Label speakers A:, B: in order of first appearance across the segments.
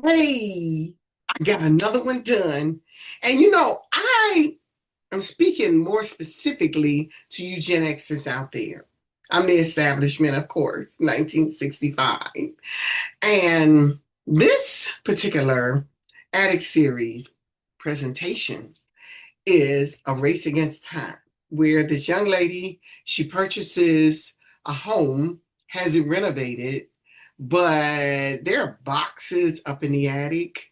A: Hey, I got another one done. And I am speaking more specifically to you Gen Xers out there. I'm the establishment, of course, 1965. And this particular Addict series presentation is a race against time, where this young lady, she purchases a home, has it renovated, but there are boxes up in the attic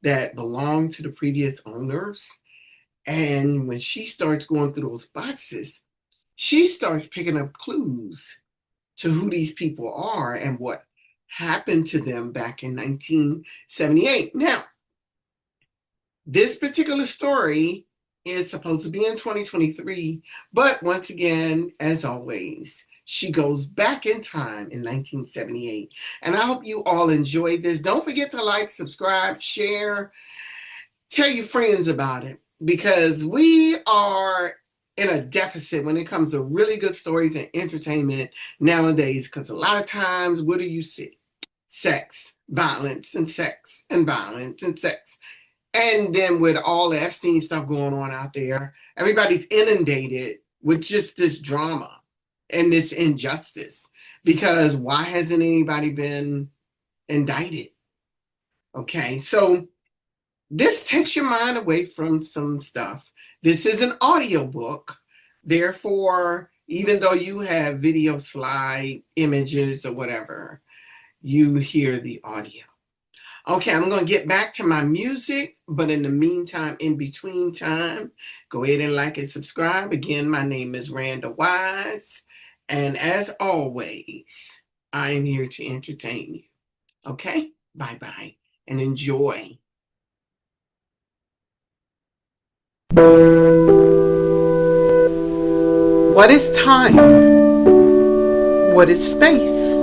A: that belong to the previous owners. And when she starts going through those boxes, she starts picking up clues to who these people are and what happened to them back in 1978. Now, this particular story is supposed to be in 2023, but once again, as always, she goes back in time in 1978. And I hope you all enjoyed this. Don't forget to like, subscribe, share, tell your friends about it, because we are in a deficit when it comes to really good stories and entertainment nowadays. Because a lot of times, what do you see? Sex, violence, and sex, and violence, and sex. And then with all the Epstein stuff going on out there, everybody's inundated with just this drama and this injustice. Because why hasn't anybody been indicted? Okay, so this takes your mind away from some stuff. This is an audiobook. Therefore, even though you have video slide images or whatever, you hear the audio. Okay, I'm going to get back to my music, but in the meantime, in between time, go ahead and like and subscribe. Again, my name is Randa Wise, and as always, I am here to entertain you. Okay, bye-bye, and enjoy. What is time? What is space?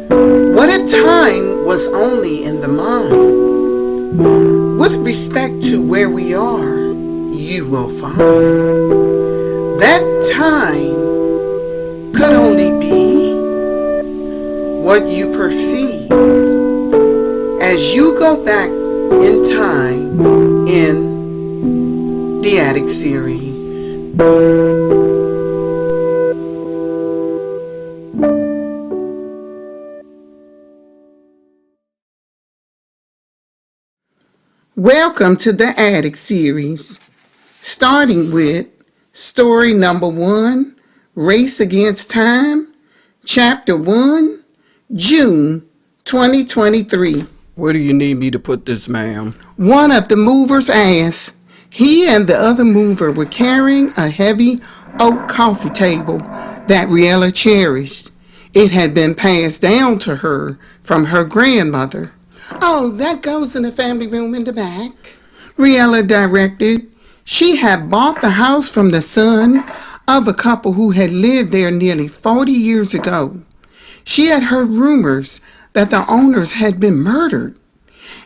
A: What if time was only in the mind? With respect to where we are, you will find that time could only be what you perceive as you go back in time in the Addict series. Welcome to the Addict series, starting with story number 1, Race Against Time, chapter 1, June 2023. Where do you need me to put this, ma'am? One of the movers asked. He and the other mover were carrying a heavy oak coffee table that Riella cherished. It had been passed down to her from her grandmother. Oh, that goes in the family room in the back, Riella directed. She had bought the house from the son of a couple who had lived there nearly 40 years ago. She had heard rumors that the owners had been murdered.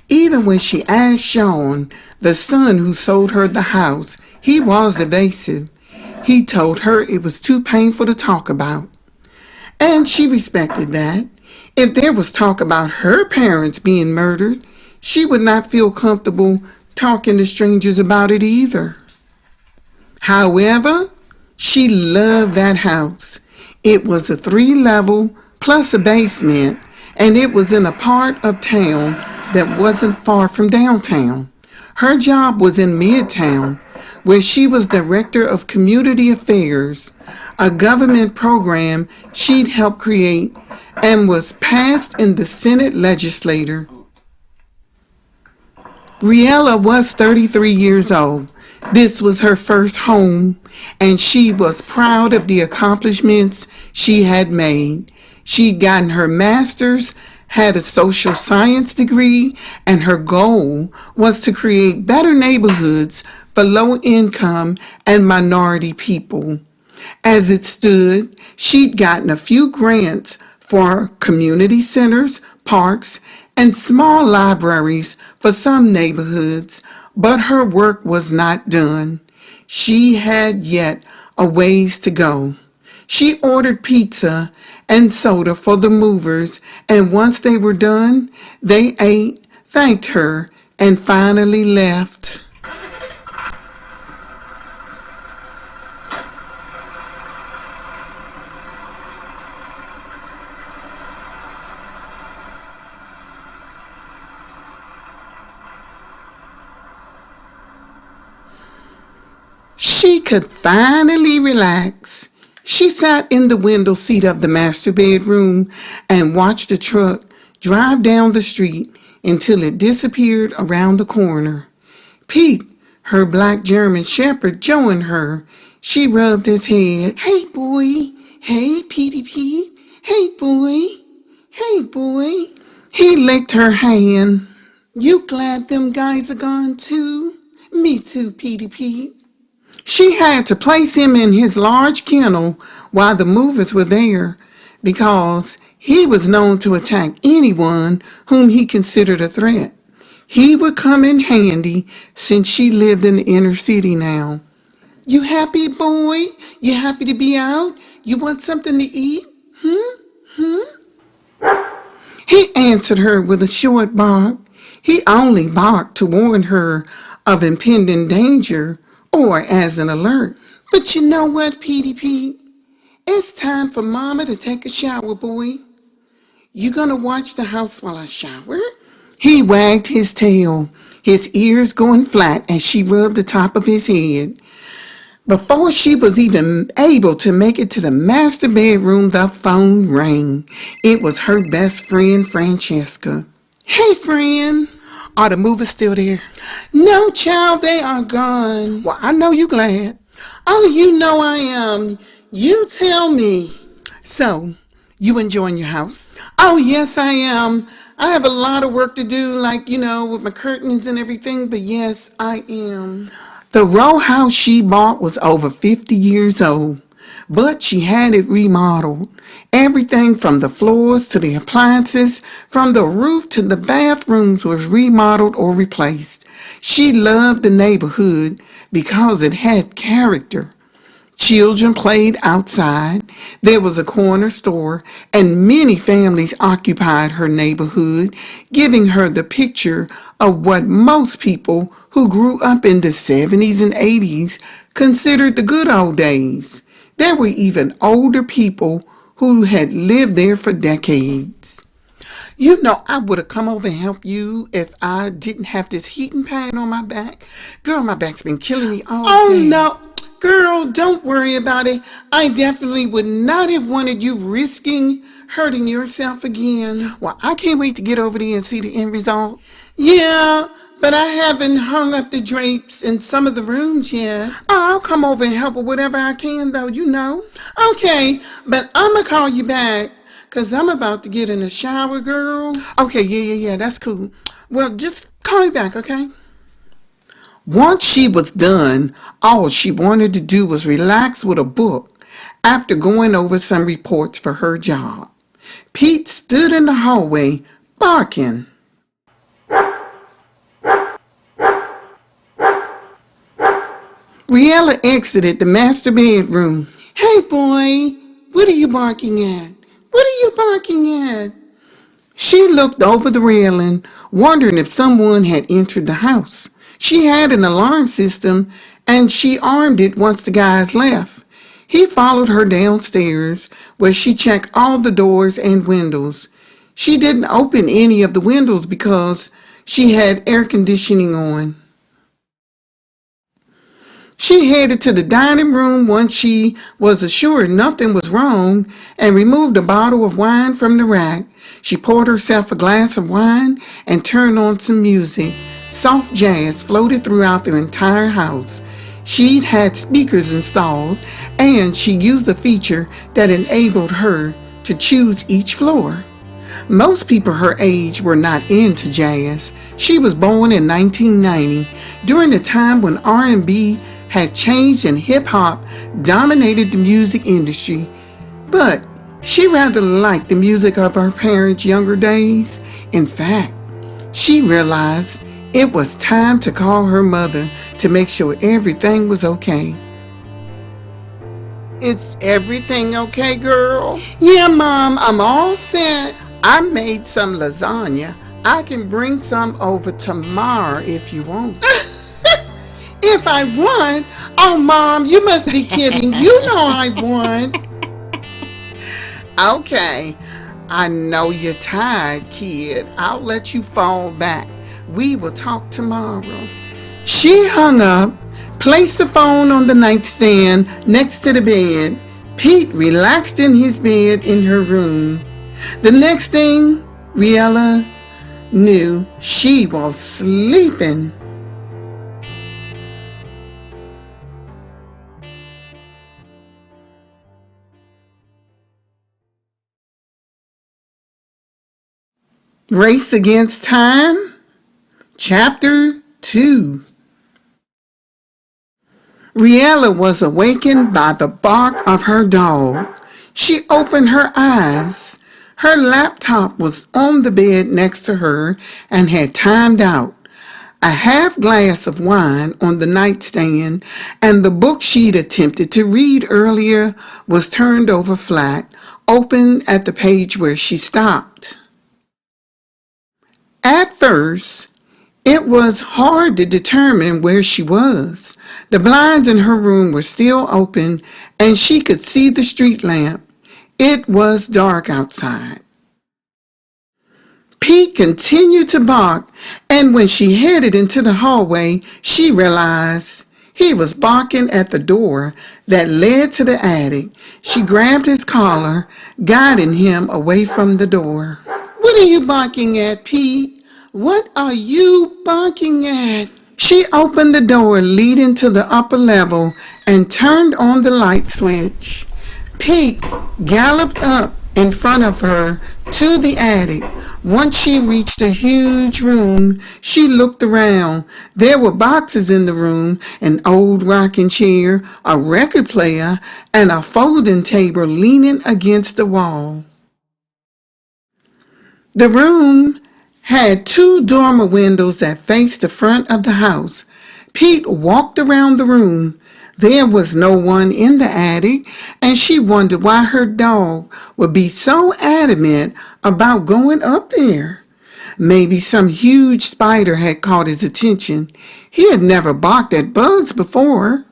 A: Even when she asked Sean, the son who sold her the house, he was evasive. He told her it was too painful to talk about. And she respected that. If there was talk about her parents being murdered, she would not feel comfortable talking to strangers about it either. However, she loved that house. It was a 3-level plus a basement, and it was in a part of town that wasn't far from downtown. Her job was in Midtown, where she was Director of Community Affairs, a government program she'd helped create and was passed in the Senate legislature. Riella was 33 years old. This was her first home, and she was proud of the accomplishments she had made. She'd gotten her master's, had a social science degree, and her goal was to create better neighborhoods for low-income and minority people. As it stood, she'd gotten a few grants for community centers, parks, and small libraries for some neighborhoods, but her work was not done. She had yet a ways to go. She ordered pizza and soda for the movers, and once they were done, they ate,
B: thanked her, and finally left. She could finally relax. She sat in the window seat of the master bedroom and watched the truck drive down the street until it disappeared around the corner. Pete, her black German shepherd, joined her. She rubbed his head. "Hey, boy. Hey, Petey Pete. Hey, boy. Hey, boy." He licked her hand. "You glad them guys are gone too?" "Me too, Petey Pete." She had to place him in his large kennel while the movers were there because he was known to attack anyone whom he considered a threat. He would come in handy since she lived in the inner city now. "You happy, boy? You happy to be out? You want something to eat? He answered her with a short bark. He only barked to warn her of impending danger or as an alert. "But you know what, Petey Pete? It's time for Mama to take a shower, boy. You gonna watch the house while I shower?" He wagged his tail, his ears going flat as she rubbed the top of his head. Before she was even able to make it to the master bedroom, the phone rang. It was her best friend, Francesca. "Hey, friend. Are the movers still there?" "No, child, they are gone." "Well, I know you glad." "Oh, you know I am. You tell me." "So, you enjoying your house?" "Oh, yes, I am. I have a lot of work to do, like, with my curtains and everything, but yes, I am." The row house she bought was over 50 years old, but she had it remodeled. Everything from the floors to the appliances, from the roof to the bathrooms was remodeled or replaced. She loved the neighborhood because it had character. Children played outside. There was a corner store, and many families occupied her neighborhood, giving her the picture of what most people who grew up in the 70s and 80s considered the good old days. There were even older people who had lived there for decades. I would have come over and helped you if I didn't have this heating pad on my back. Girl, my back's been killing me all day. Oh, no. Girl, don't worry about it. I definitely would not have wanted you risking hurting yourself again. Well, I can't wait to get over there and see the end result. Yeah, but I haven't hung up the drapes in some of the rooms yet. I'll come over and help with whatever I can, though, Okay, but I'm going to call you back. Because I'm about to get in the shower, girl. Okay, yeah, that's cool. Well, just call me back, okay? Once she was done, all she wanted to do was relax with a book after going over some reports for her job. Pete stood in the hallway, barking. Riella exited the master bedroom. "Hey, boy, what are you barking at? What are you barking at?" She looked over the railing, wondering if someone had entered the house. She had an alarm system, and she armed it once the guys left. He followed her downstairs, where she checked all the doors and windows. She didn't open any of the windows because she had air conditioning on. She headed to the dining room once she was assured nothing was wrong and removed a bottle of wine from the rack. She poured herself a glass of wine and turned on some music. Soft jazz floated throughout the entire house. She'd had speakers installed, and she used a feature that enabled her to choose each floor. Most people her age were not into jazz. She was born in 1990, during the time when R&B had changed and hip-hop dominated the music industry. But she rather liked the music of her parents' younger days. In fact, she realized it was time to call her mother to make sure everything was okay. "Is everything okay, girl?" "Yeah, Mom, I'm all set." "I made some lasagna. I can bring some over tomorrow if you want. If I want? Oh, Mom, you must be kidding. You know I want. Okay, I know you're tired, kid. I'll let you fall back. We will talk tomorrow. She hung up, placed the phone on the nightstand next to the bed. Pete relaxed in his bed in her room. The next thing Riella knew, she was sleeping. Race Against Time, Chapter 2. Riella was awakened by the bark of her dog. She opened her eyes. Her laptop was on the bed next to her and had timed out. A half glass of wine on the nightstand, and the book she'd attempted to read earlier was turned over flat, open at the page where she stopped. At first, it was hard to determine where she was. The blinds in her room were still open, and she could see the street lamp. It was dark outside. Pete continued to bark, and when she headed into the hallway, she realized he was barking at the door that led to the attic. She grabbed his collar, guiding him away from the door. What are you barking at, Pete? What are you barking at? She opened the door leading to the upper level and turned on the light switch. Pete galloped up in front of her to the attic. Once she reached a huge room, she looked around. There were boxes in the room, an old rocking chair, a record player, and a folding table leaning against the wall. The room had two dormer windows that faced the front of the house. Pete walked around the room. There was no one in the attic, and she wondered why her dog would be so adamant about going up there. Maybe some huge spider had caught his attention. He had never barked at bugs before.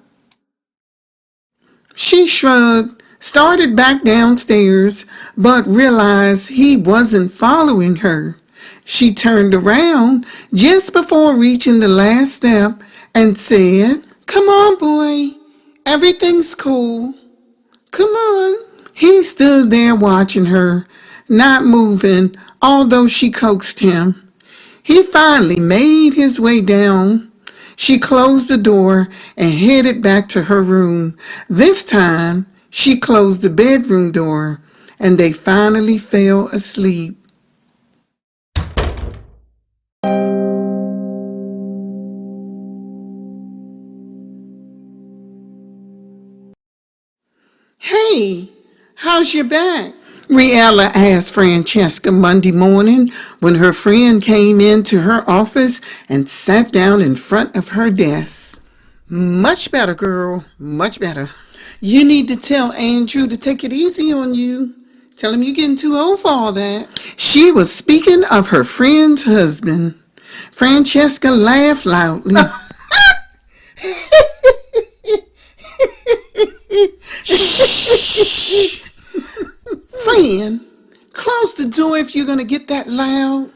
B: She shrugged, started back downstairs, but realized he wasn't following her. She turned around just before reaching the last step and said, "Come on, boy. Everything's cool. Come on." He stood there watching her, not moving, although she coaxed him. He finally made his way down. She closed the door and headed back to her room. This time, she closed the bedroom door, and they finally fell asleep. "Hey, how's your back?" Riella asked Francesca Monday morning when her friend came into her office and sat down in front of her desk. "Much better, girl, much better. You need to tell Andrew to take it easy on you. Tell him you're getting too old for all that." She was speaking of her friend's husband. Francesca laughed loudly. Shh. Friend, close the door if you're going to get that loud.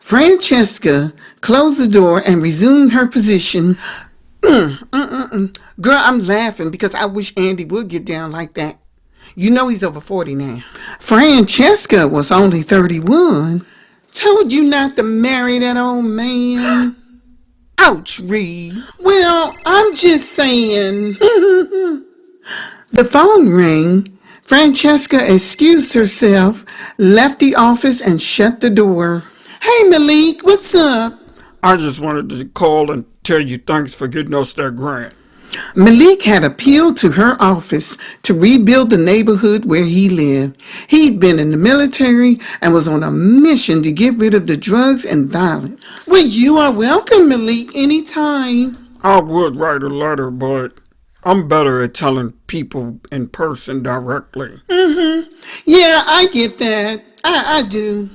B: Francesca closed the door and resumed her position. Girl, I'm laughing because I wish Andy would get down like that. You know he's over 40 now. Francesca was only 31. Told you not to marry that old man. Ouch, Reed. Well, I'm just saying. The phone rang. Francesca excused herself, left the office, and shut the door. "Hey, Malik, what's up?"
C: I just wanted to call and tell you thanks for getting us that grant.
B: Malik had appealed to her office to rebuild the neighborhood where he lived. He'd been in the military and was on a mission to get rid of the drugs and violence. Well, you are welcome, Malik, anytime.
C: I would write a letter, but I'm better at telling people in person directly.
B: Yeah, I get that. I do.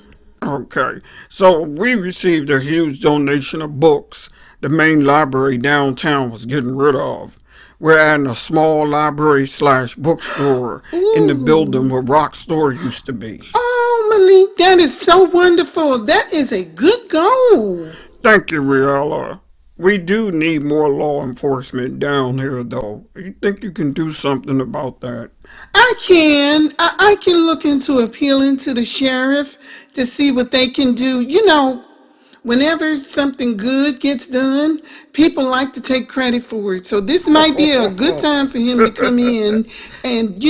C: Okay, so we received a huge donation of books the main library downtown was getting rid of. We're adding a small library slash bookstore in the building
B: Ooh.
C: where Rock Store used to be.
B: Oh, Malik, that is so wonderful. That is a good goal.
C: Thank you, Riella. We do need more law enforcement down here, though. You think you can do something about that?
B: I can look into appealing to the sheriff to see what they can do. Whenever something good gets done, people like to take credit for it. So this might be a good time for him to come in and,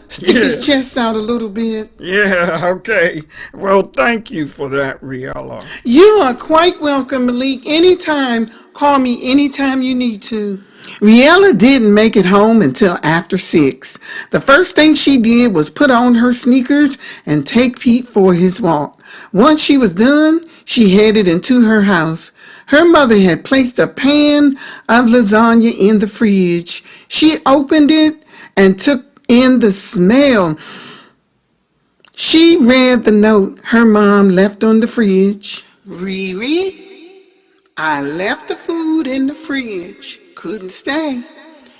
B: stick his
C: Yeah,
B: chest out a little bit.
C: yeah, okay. Well, thank you for that, Riella.
B: You are quite welcome, Malik. Anytime, call me anytime you need to. Riella didn't make it home until after 6. The first thing she did was put on her sneakers and take Pete for his walk. Once she was done, she headed into her house. Her mother had placed a pan of lasagna in the fridge. She opened it and took in the smell. She read the note her mom left on the fridge. Riri, I left the food in the fridge. Couldn't stay.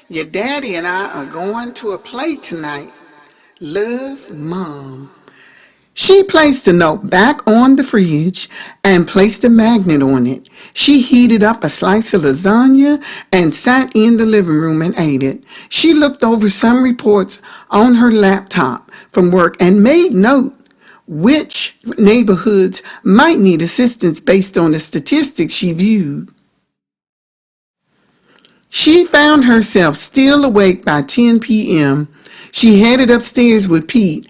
B: Your daddy and I are going to a play tonight. Love, Mom. She placed the note back on the fridge and placed a magnet on it. She heated up a slice of lasagna and sat in the living room and ate it. She looked over some reports on her laptop from work and made note which neighborhoods might need assistance based on the statistics she viewed. She found herself still awake by 10 p.m. She headed upstairs with Pete,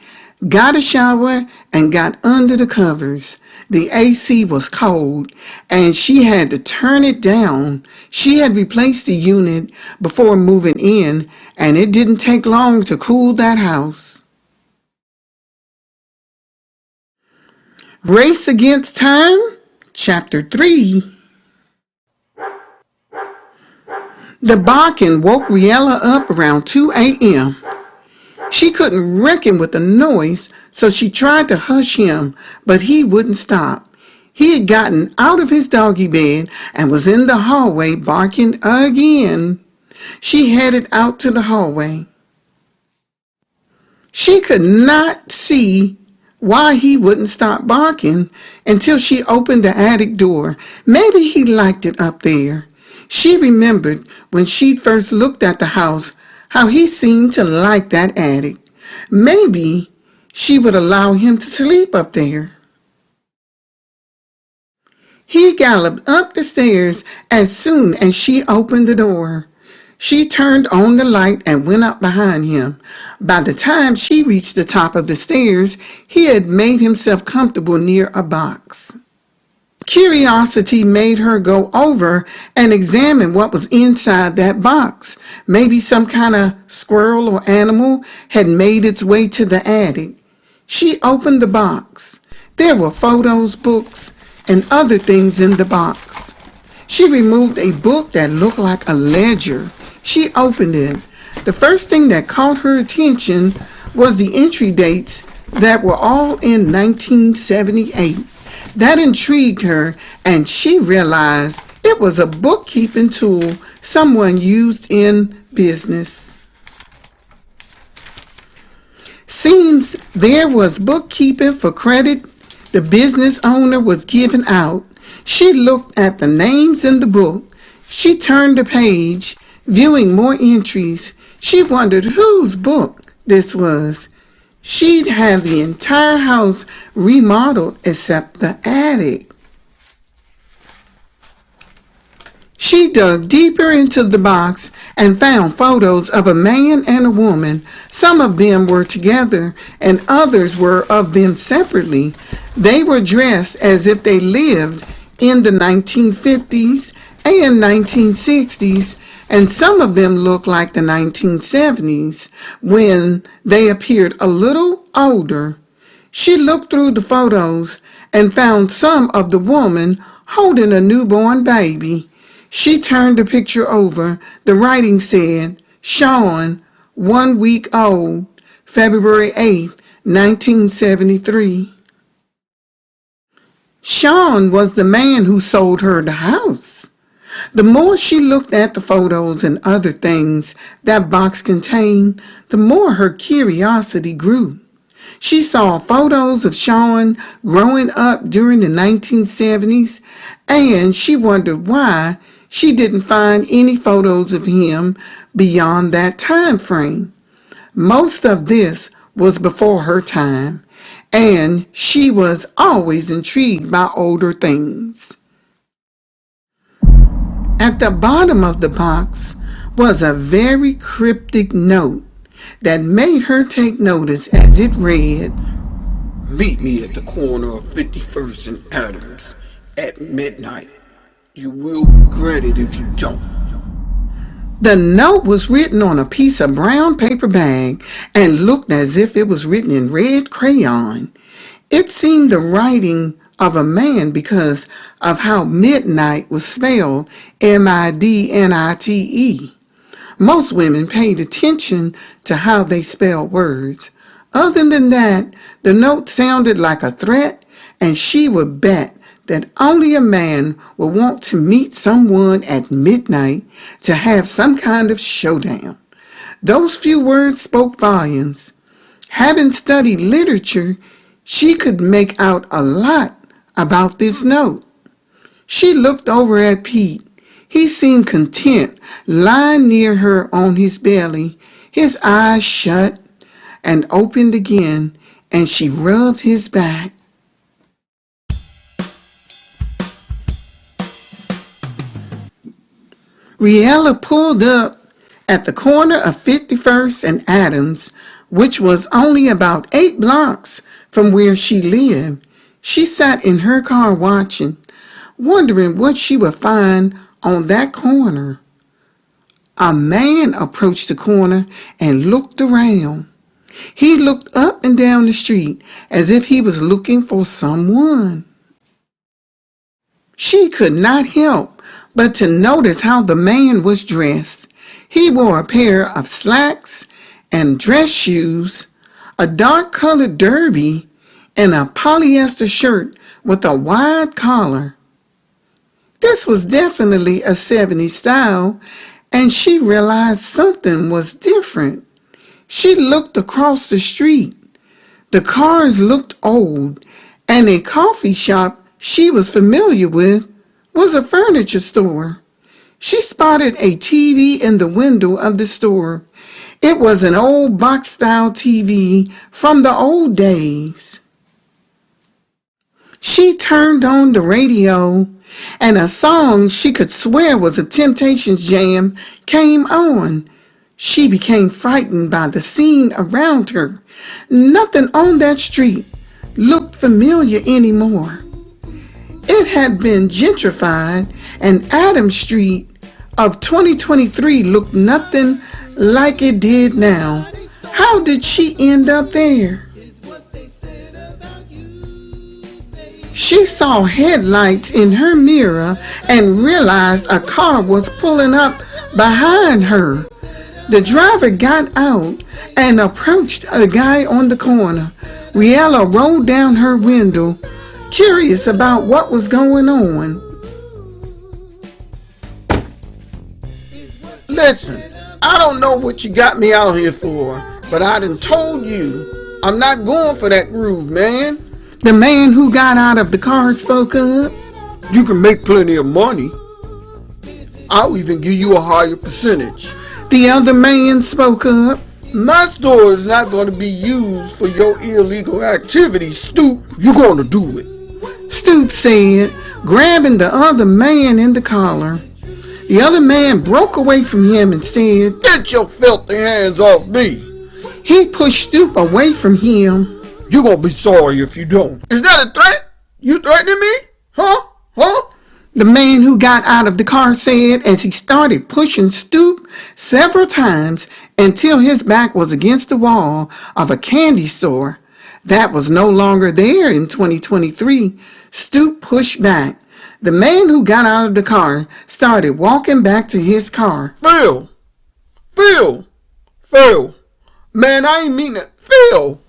B: got a shower, and got under the covers. The AC was cold, and she had to turn it down. She had replaced the unit before moving in, and it didn't take long to cool that house. Race Against Time, Chapter 3. The barking woke Riella up around 2 a.m. She couldn't reckon with the noise, so she tried to hush him, but he wouldn't stop. He had gotten out of his doggy bed and was in the hallway barking again. She headed out to the hallway. She could not see why he wouldn't stop barking until she opened the attic door. Maybe he liked it up there. She remembered when she first looked at the house how he seemed to like that attic. Maybe she would allow him to sleep up there. He galloped up the stairs as soon as she opened the door. She turned on the light and went up behind him. By the time she reached the top of the stairs, he had made himself comfortable near a box. Curiosity made her go over and examine what was inside that box. Maybe some kind of squirrel or animal had made its way to the attic. She opened the box. There were photos, books, and other things in the box. She removed a book that looked like a ledger. She opened it. The first thing that caught her attention was the entry dates that were all in 1978. That intrigued her, and she realized it was a bookkeeping tool someone used in business. Seems there was bookkeeping for credit the business owner was giving out. She looked at the names in the book. She turned the page, viewing more entries. She wondered whose book this was. She'd have the entire house remodeled except the attic. She dug deeper into the box and found photos of a man and a woman. Some of them were together and others were of them separately. They were dressed as if they lived in the 1950s and 1960s, and some of them looked like the 1970s when they appeared a little older. She looked through the photos and found some of the woman holding a newborn baby. She turned the picture over. The writing said, Sean, 1 week old, February 8th, 1973. Sean was the man who sold her the house. The more she looked at the photos and other things that box contained, the more her curiosity grew. She saw photos of Sean growing up during the 1970s, and she wondered why she didn't find any photos of him beyond that time frame. Most of this was before her time, and she was always intrigued by older things. At the bottom of the box was a very cryptic note that made her take notice as it read,
C: Meet me at the corner of 51st and Adams at midnight. You will regret it if you don't.
B: The note was written on a piece of brown paper bag and looked as if it was written in red crayon. It seemed the writing of a man because of how midnight was spelled Midnite. Most women paid attention to how they spelled words. Other than that, the note sounded like a threat, and she would bet that only a man would want to meet someone at midnight to have some kind of showdown. Those few words spoke volumes. Having studied literature, she could make out a lot about this note. She looked over at Pete. He seemed content, lying near her on his belly, his eyes shut and opened again, and she rubbed his back. Riella pulled up at the corner of 51st and Adams, which was only about 8 blocks from where she lived. She sat in her car watching, wondering what she would find on that corner. A man approached the corner and looked around. He looked up and down the street as if he was looking for someone. She could not help but to notice how the man was dressed. He wore a pair of slacks and dress shoes, a dark-colored derby, and a polyester shirt with a wide collar. This was definitely a 70s style, and she realized something was different. She looked across the street. The cars looked old, and a coffee shop she was familiar with was a furniture store. She spotted a TV in the window of the store. It was an old box-style TV from the old days. She turned on the radio, and a song she could swear was a Temptations jam came on. She became frightened by the scene around her. Nothing on that street looked familiar anymore. It had been gentrified, and Adams Street of 2023 looked nothing like it did now. How did she end up there? She saw headlights in her mirror and realized a car was pulling up behind her. The driver got out and approached a guy on the corner. Riella rolled down her window, curious about what was going on.
C: Listen, I don't know what you got me out here for, but I done told you I'm not going for that groove, man.
B: The man who got out of the car spoke up.
C: You can make plenty of money. I'll even give you a higher percentage.
B: The other man spoke up.
C: My store is not going to be used for your illegal activities, Stoop. You're going to do it.
B: Stoop said, grabbing the other man in the collar. The other man broke away from him and said,
C: Get your filthy hands off me.
B: He pushed Stoop away from him.
C: You're going to be sorry if you don't. Is that a threat? You threatening me? Huh?
B: The man who got out of the car said as he started pushing Stoop several times until his back was against the wall of a candy store that was no longer there in 2023. Stoop pushed back. The man who got out of the car started walking back to his car.
C: Phil! Man, I ain't mean it. Phil!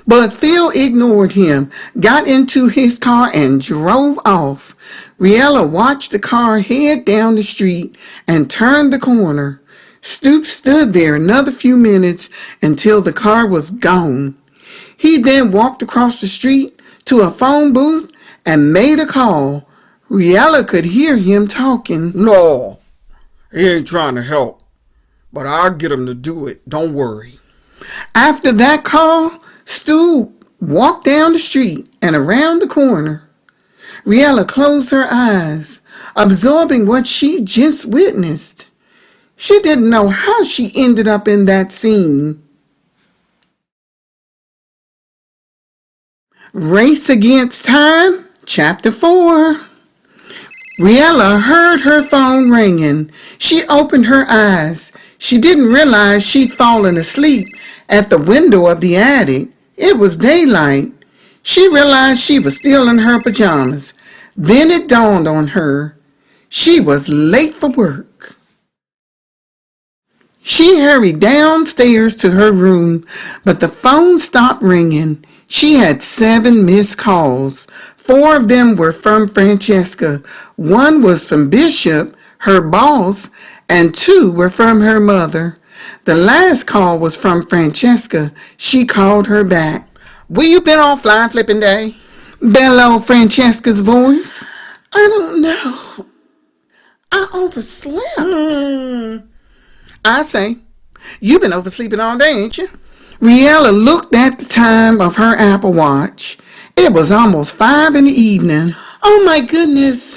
B: But Phil ignored him, got into his car, and drove off. Riella watched the car head down the street and turned the corner. Stoop stood there another few minutes until the car was gone. He then walked across the street to a phone booth and made a call. Riella could hear him talking.
C: No, he ain't trying to help, but I'll get him to do it. Don't worry.
B: After that call, Stu walked down the street and around the corner. Riella closed her eyes, absorbing what she just witnessed. She didn't know how she ended up in that scene. Race Against Time, Chapter 4. Riella heard her phone ringing. She opened her eyes. She didn't realize she'd fallen asleep at the window of the attic. It was daylight. She realized she was still in her pajamas. Then it dawned on her. She was late for work. She hurried downstairs to her room, but the phone stopped ringing. She had 7 missed calls. 4 of them were from Francesca. 1 was from Bishop, her boss, and 2 were from her mother. The last call was from Francesca. She called her back. "Where you been on fly flipping day?" bellowed Francesca's voice. "I don't know. I overslept." I say, you been oversleeping all day, ain't you? Riella looked at the time of her Apple Watch. It was almost 5 in the evening. "Oh my goodness.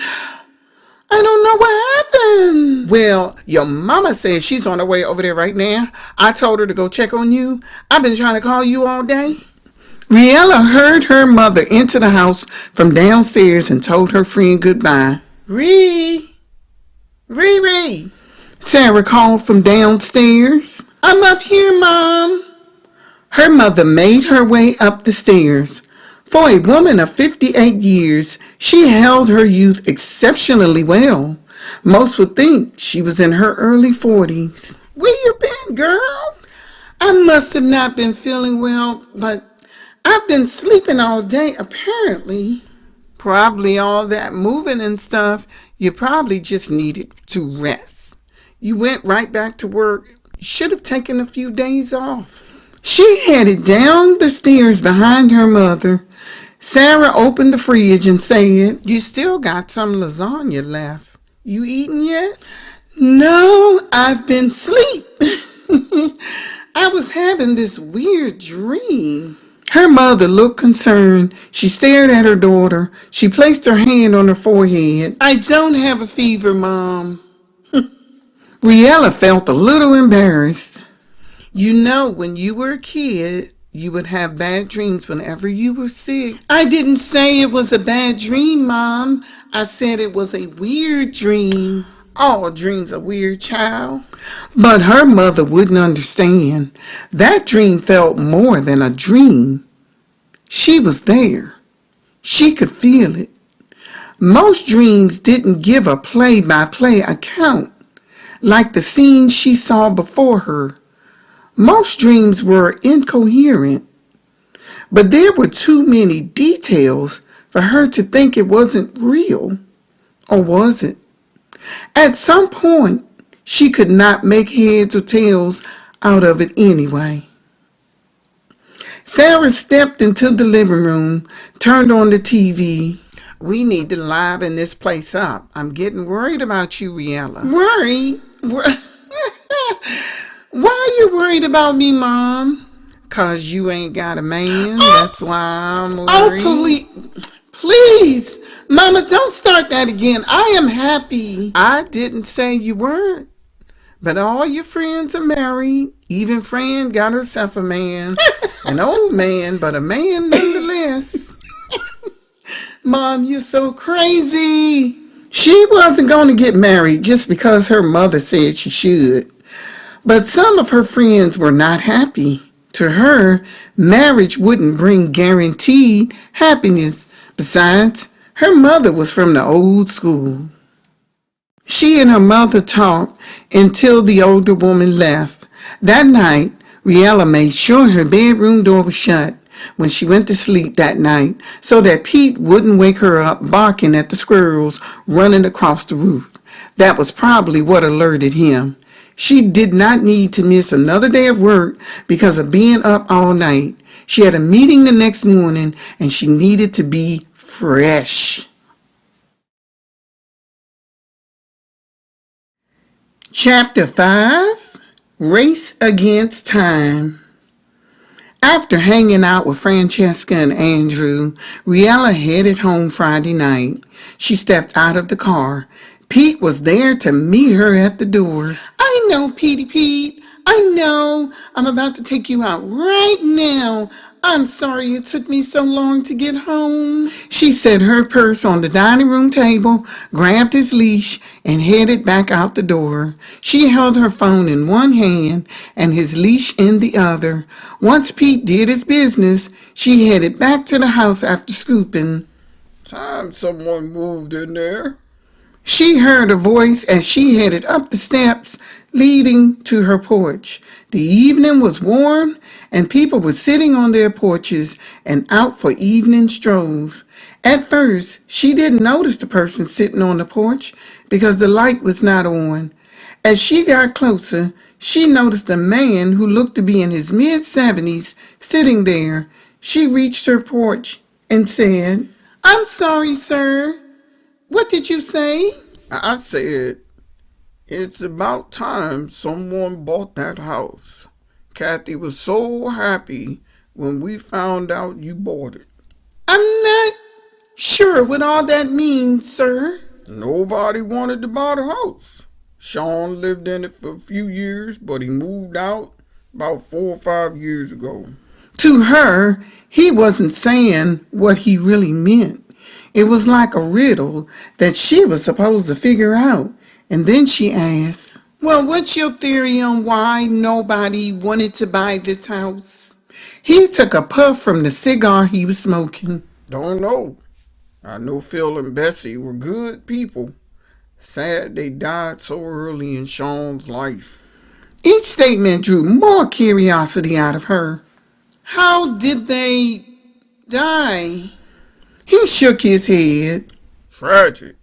B: I don't know what happened." "Well, your mama says she's on her way over there right now. I told her to go check on you. I've been trying to call you all day." Riella heard her mother enter the house from downstairs and told her friend goodbye. Ree, Sarah called from downstairs. "I'm up here, Mom." Her mother made her way up the stairs. For a woman of 58 years, she held her youth exceptionally well. Most would think she was in her early 40s. "Where you been, girl?" "I must have not been feeling well, but I've been sleeping all day, apparently." "Probably all that moving and stuff. You probably just needed to rest. You went right back to work. You should have taken a few days off." She headed down the stairs behind her mother. Sarah opened the fridge and said, "You still got some lasagna left. You eaten yet?" "No, I've been asleep." "I was having this weird dream." Her mother looked concerned. She stared at her daughter. She placed her hand on her forehead. "I don't have a fever, Mom." Riella felt a little embarrassed. "You know, when you were a kid, you would have bad dreams whenever you were sick." "I didn't say it was a bad dream, Mom. I said it was a weird dream." "All dreams are weird, child." But her mother wouldn't understand. That dream felt more than a dream. She was there. She could feel it. Most dreams didn't give a play-by-play account, like the scene she saw before her. Most dreams were incoherent, but there were too many details for her to think it wasn't real. Or was it? At some point, she could not make heads or tails out of it anyway. Sarah stepped into the living room, turned on the TV. "We need to liven this place up. I'm getting worried about you, Riella." "Worried? Why are you worried about me, Mom?" "'Cause you ain't got a man. That's why I'm worried." "Oh, please, Mama, don't start that again. I am happy." "I didn't say you weren't. But all your friends are married. Even Fran got herself a man. An old man, but a man nonetheless." "Mom, you're so crazy." She wasn't going to get married just because her mother said she should. But some of her friends were not happy. To her, marriage wouldn't bring guaranteed happiness. Besides, her mother was from the old school. She and her mother talked until the older woman left. That night, Riella made sure her bedroom door was shut. when she went to sleep that night so that Pete wouldn't wake her up barking at the squirrels running across the roof. That was probably what alerted him. She did not need to miss another day of work because of being up all night. She had a meeting the next morning and she needed to be fresh. Chapter 5, Race Against Time. After hanging out with Francesca and Andrew, Riella headed home Friday night. She stepped out of the car. Pete was there to meet her at the door. I know, Pete. I know. I'm about to take you out right now. I'm sorry it took me so long to get home. She set her purse on the dining room table, grabbed his leash, and headed back out the door. She held her phone in one hand and his leash in the other. Once Pete did his business, she headed back to the house after scooping.
C: Time someone moved in there.
B: She heard a voice as she headed up the steps leading to her porch. The evening was warm and people were sitting on their porches and out for evening strolls. At first, she didn't notice the person sitting on the porch because the light was not on. As she got closer, she noticed a man who looked to be in his mid-70s sitting there. She reached her porch and said, "I'm sorry, sir. What did you say?"
C: I said, it's about time someone bought that house. Kathy was so happy when we found out you bought it.
B: I'm not sure what all that means, sir.
C: Nobody wanted to buy the house. Sean lived in it for a few years, but he moved out about 4 or 5 years ago.
B: To her, he wasn't saying what he really meant. It was like a riddle that she was supposed to figure out. And then she asked, "Well, what's your theory on why nobody wanted to buy this house?" He took a puff from the cigar he was smoking.
C: Don't know. I know Phil and Bessie were good people. Sad they died so early in Sean's life.
B: Each statement drew more curiosity out of her. How did they die? He shook his head.
C: Tragic.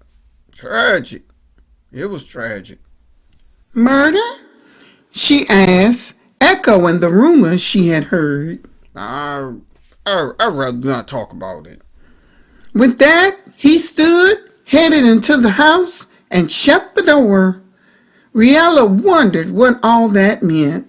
C: Tragic. It was tragic.
B: Murder? She asked, echoing the rumors she had heard.
C: I'd rather not talk about it.
B: With that, he stood, headed into the house, and shut the door. Riella wondered what all that meant.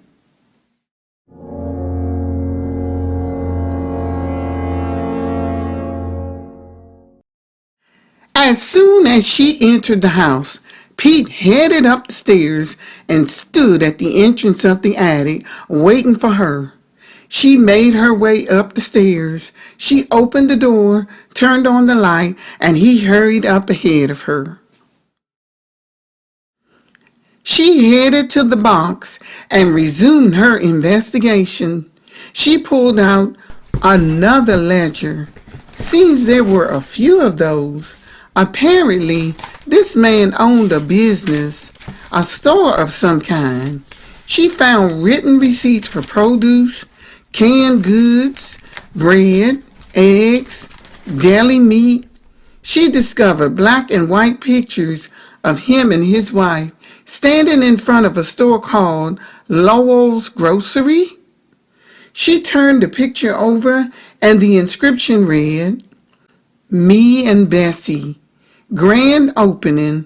B: As soon as she entered the house, Pete headed up the stairs and stood at the entrance of the attic, waiting for her. She made her way up the stairs. She opened the door, turned on the light, and he hurried up ahead of her. She headed to the box and resumed her investigation. She pulled out another ledger. Seems there were a few of those. Apparently, this man owned a business, a store of some kind. She found written receipts for produce, canned goods, bread, eggs, deli meat. She discovered black and white pictures of him and his wife standing in front of a store called Lowell's Grocery. She turned the picture over and the inscription read, "Me and Bessie, grand opening,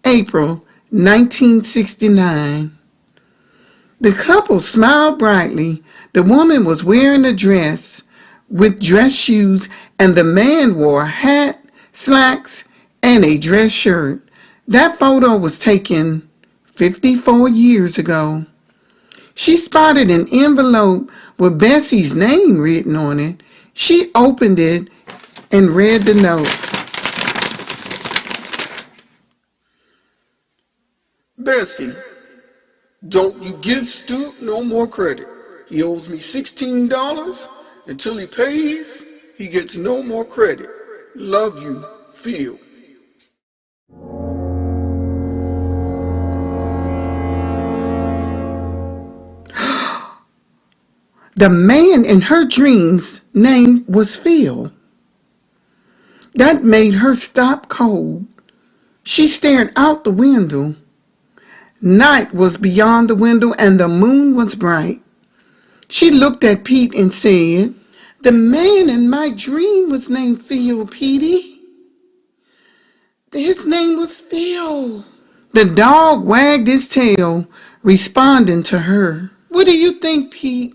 B: April 1969. The couple smiled brightly. The woman was wearing a dress with dress shoes and the man wore a hat, slacks, and a dress shirt. That photo was taken 54 years ago. She spotted an envelope with Bessie's name written on it. She opened it and read the note.
C: Bessie, don't you give Stoop no more credit. He owes me $16. Until he pays, he gets no more credit. Love you, Phil.
B: The man in her dreams' name was Phil. That made her stop cold. She stared out the window. Night was beyond the window and the moon was bright. She looked at Pete and said, "The man in my dream was named Phil, Petey. His name was Phil." The dog wagged his tail, responding to her. "What do you think, Pete?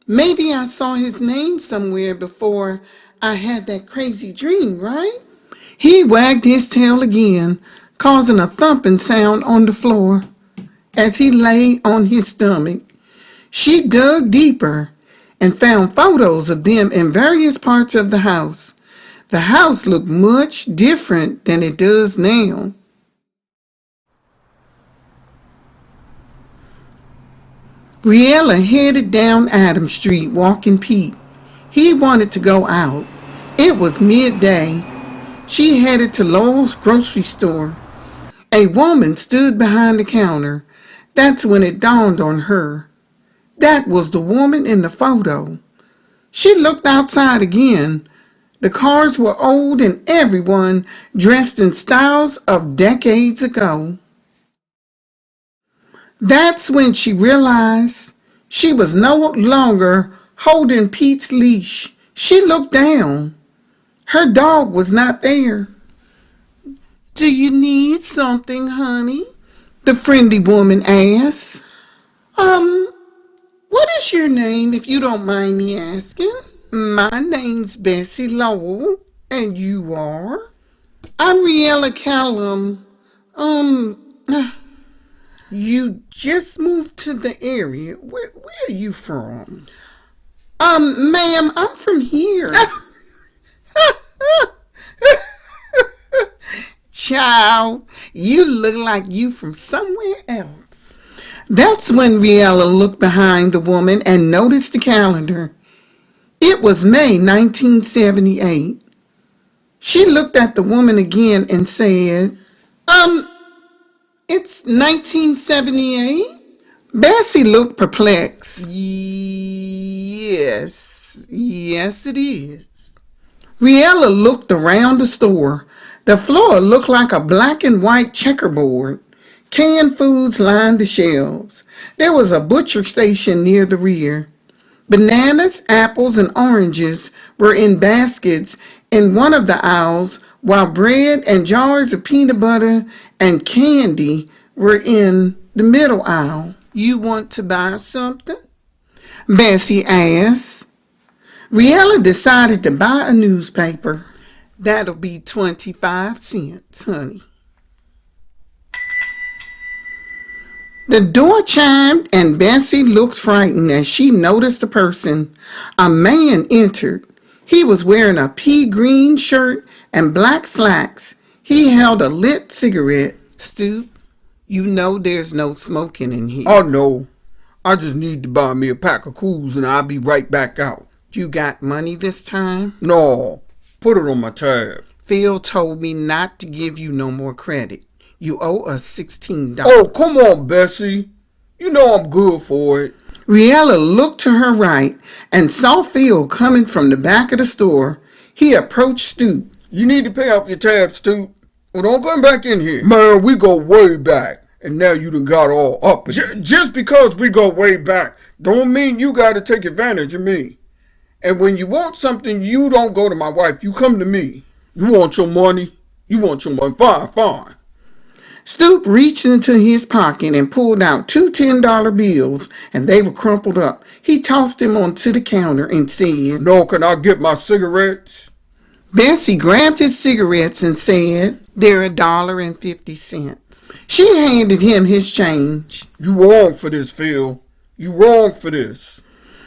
B: Maybe I saw his name somewhere before I had that crazy dream, right?" He wagged his tail again, causing a thumping sound on the floor as he lay on his stomach. She dug deeper and found photos of them in various parts of the house. The house looked much different than it does now. Riella headed down Adams Street walking Pete. He wanted to go out. It was midday. She headed to Lowell's grocery store. A woman stood behind the counter. That's when it dawned on her. That was the woman in the photo. She looked outside again. The cars were old and everyone dressed in styles of decades ago. That's when she realized she was no longer holding Pete's leash. She looked down. Her dog was not there. "Do you need something, honey?" the friendly woman asked. What is your name, if you don't mind me asking?" "My name's Bessie Lowell, and you are?" "I'm Riella Callum. You just moved to the area. Where are you from?" Ma'am, I'm from here." "Child, you look like you from somewhere else." That's when Riella looked behind the woman and noticed the calendar. It was May 1978. She looked at the woman again and said, "It's 1978? Bessie looked perplexed. Yes, it is." Riella looked around the store. The floor looked like a black and white checkerboard. Canned foods lined the shelves. There was a butcher station near the rear. Bananas, apples, and oranges were in baskets in one of the aisles, while bread and jars of peanut butter and candy were in the middle aisle. "You want to buy something?" Bessie asked. Riella decided to buy a newspaper. "That'll be 25 cents, honey." The door chimed and Bessie looked frightened as she noticed a person. A man entered. He was wearing a pea green shirt and black slacks. He held a lit cigarette. "Stoop, you know there's no smoking in here."
C: "Oh, no. I just need to buy me a pack of cools and I'll be right back out."
B: "You got money this time?"
C: "No. Put it on my tab."
B: "Phil told me not to give you no more credit. You owe us $16.
C: "Oh, come on, Bessie. You know I'm good for it."
B: Riella looked to her right and saw Phil coming from the back of the store. He approached Stoop.
C: "You need to pay off your tab, Stoop. Well, don't come back in here. Man, we go way back, and now you done got all up. Just because we go way back don't mean you got to take advantage of me. And when you want something, you don't go to my wife. You come to me. You want your money? You want your money? Fine.
B: Stoop reached into his pocket and pulled out two $10 bills, and they were crumpled up. He tossed them onto the counter and said,
C: "No, can I get my cigarettes?"
B: Bessie grabbed his cigarettes and said, "They're $1.50. She handed him his change.
C: "You wrong for this, Phil. You wrong for this,"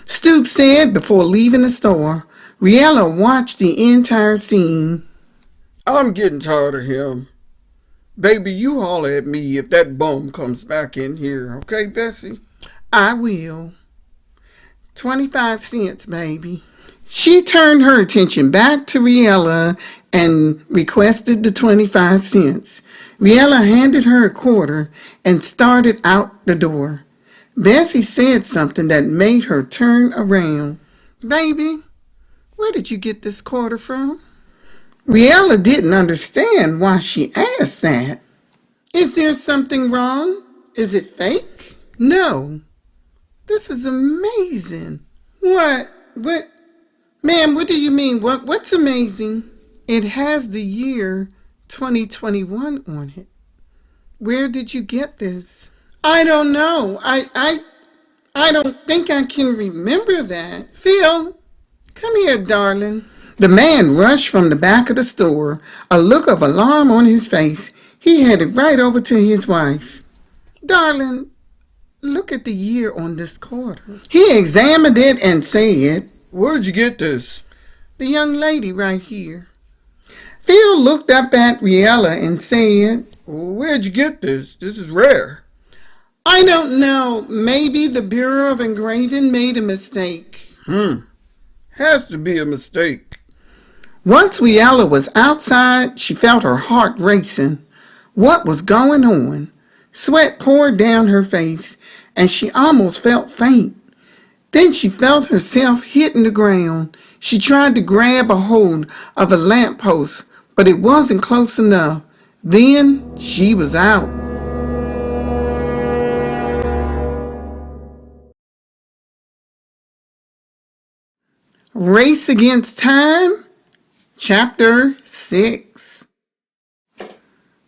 B: Stoop said before leaving the store. Riella watched the entire scene.
C: "I'm getting tired of him. Baby, you holler at me if that bum comes back in here, okay, Bessie?"
B: "I will. 25 cents, baby." She turned her attention back to Riella and requested the 25 cents. Riella handed her a quarter and started out the door. Bessie said something that made her turn around. Baby, where did you get this quarter from? Riella didn't understand why she asked that. Is there something wrong? Is it fake? No. This is amazing. What? What? Ma'am, what do you mean? What's amazing? It has the year 2021 on it. Where did you get this? I don't know. I don't think I can remember that. Phil, come here, darling. The man rushed from the back of the store, a look of alarm on his face. He headed right over to his wife. Darling, look at the year on this quarter. He examined it and said,
C: Where'd you get this?
B: The young lady right here. Phil looked up at Riella and said,
C: Where'd you get this? This is rare.
B: I don't know. Maybe the Bureau of Engraving made a mistake.
C: Has to be a mistake.
B: Once Riella was outside, she felt her heart racing. What was going on? Sweat poured down her face, and she almost felt faint. Then she felt herself hitting the ground. She tried to grab a hold of a lamppost, but it wasn't close enough. Then she was out. Race Against Time, Chapter 6.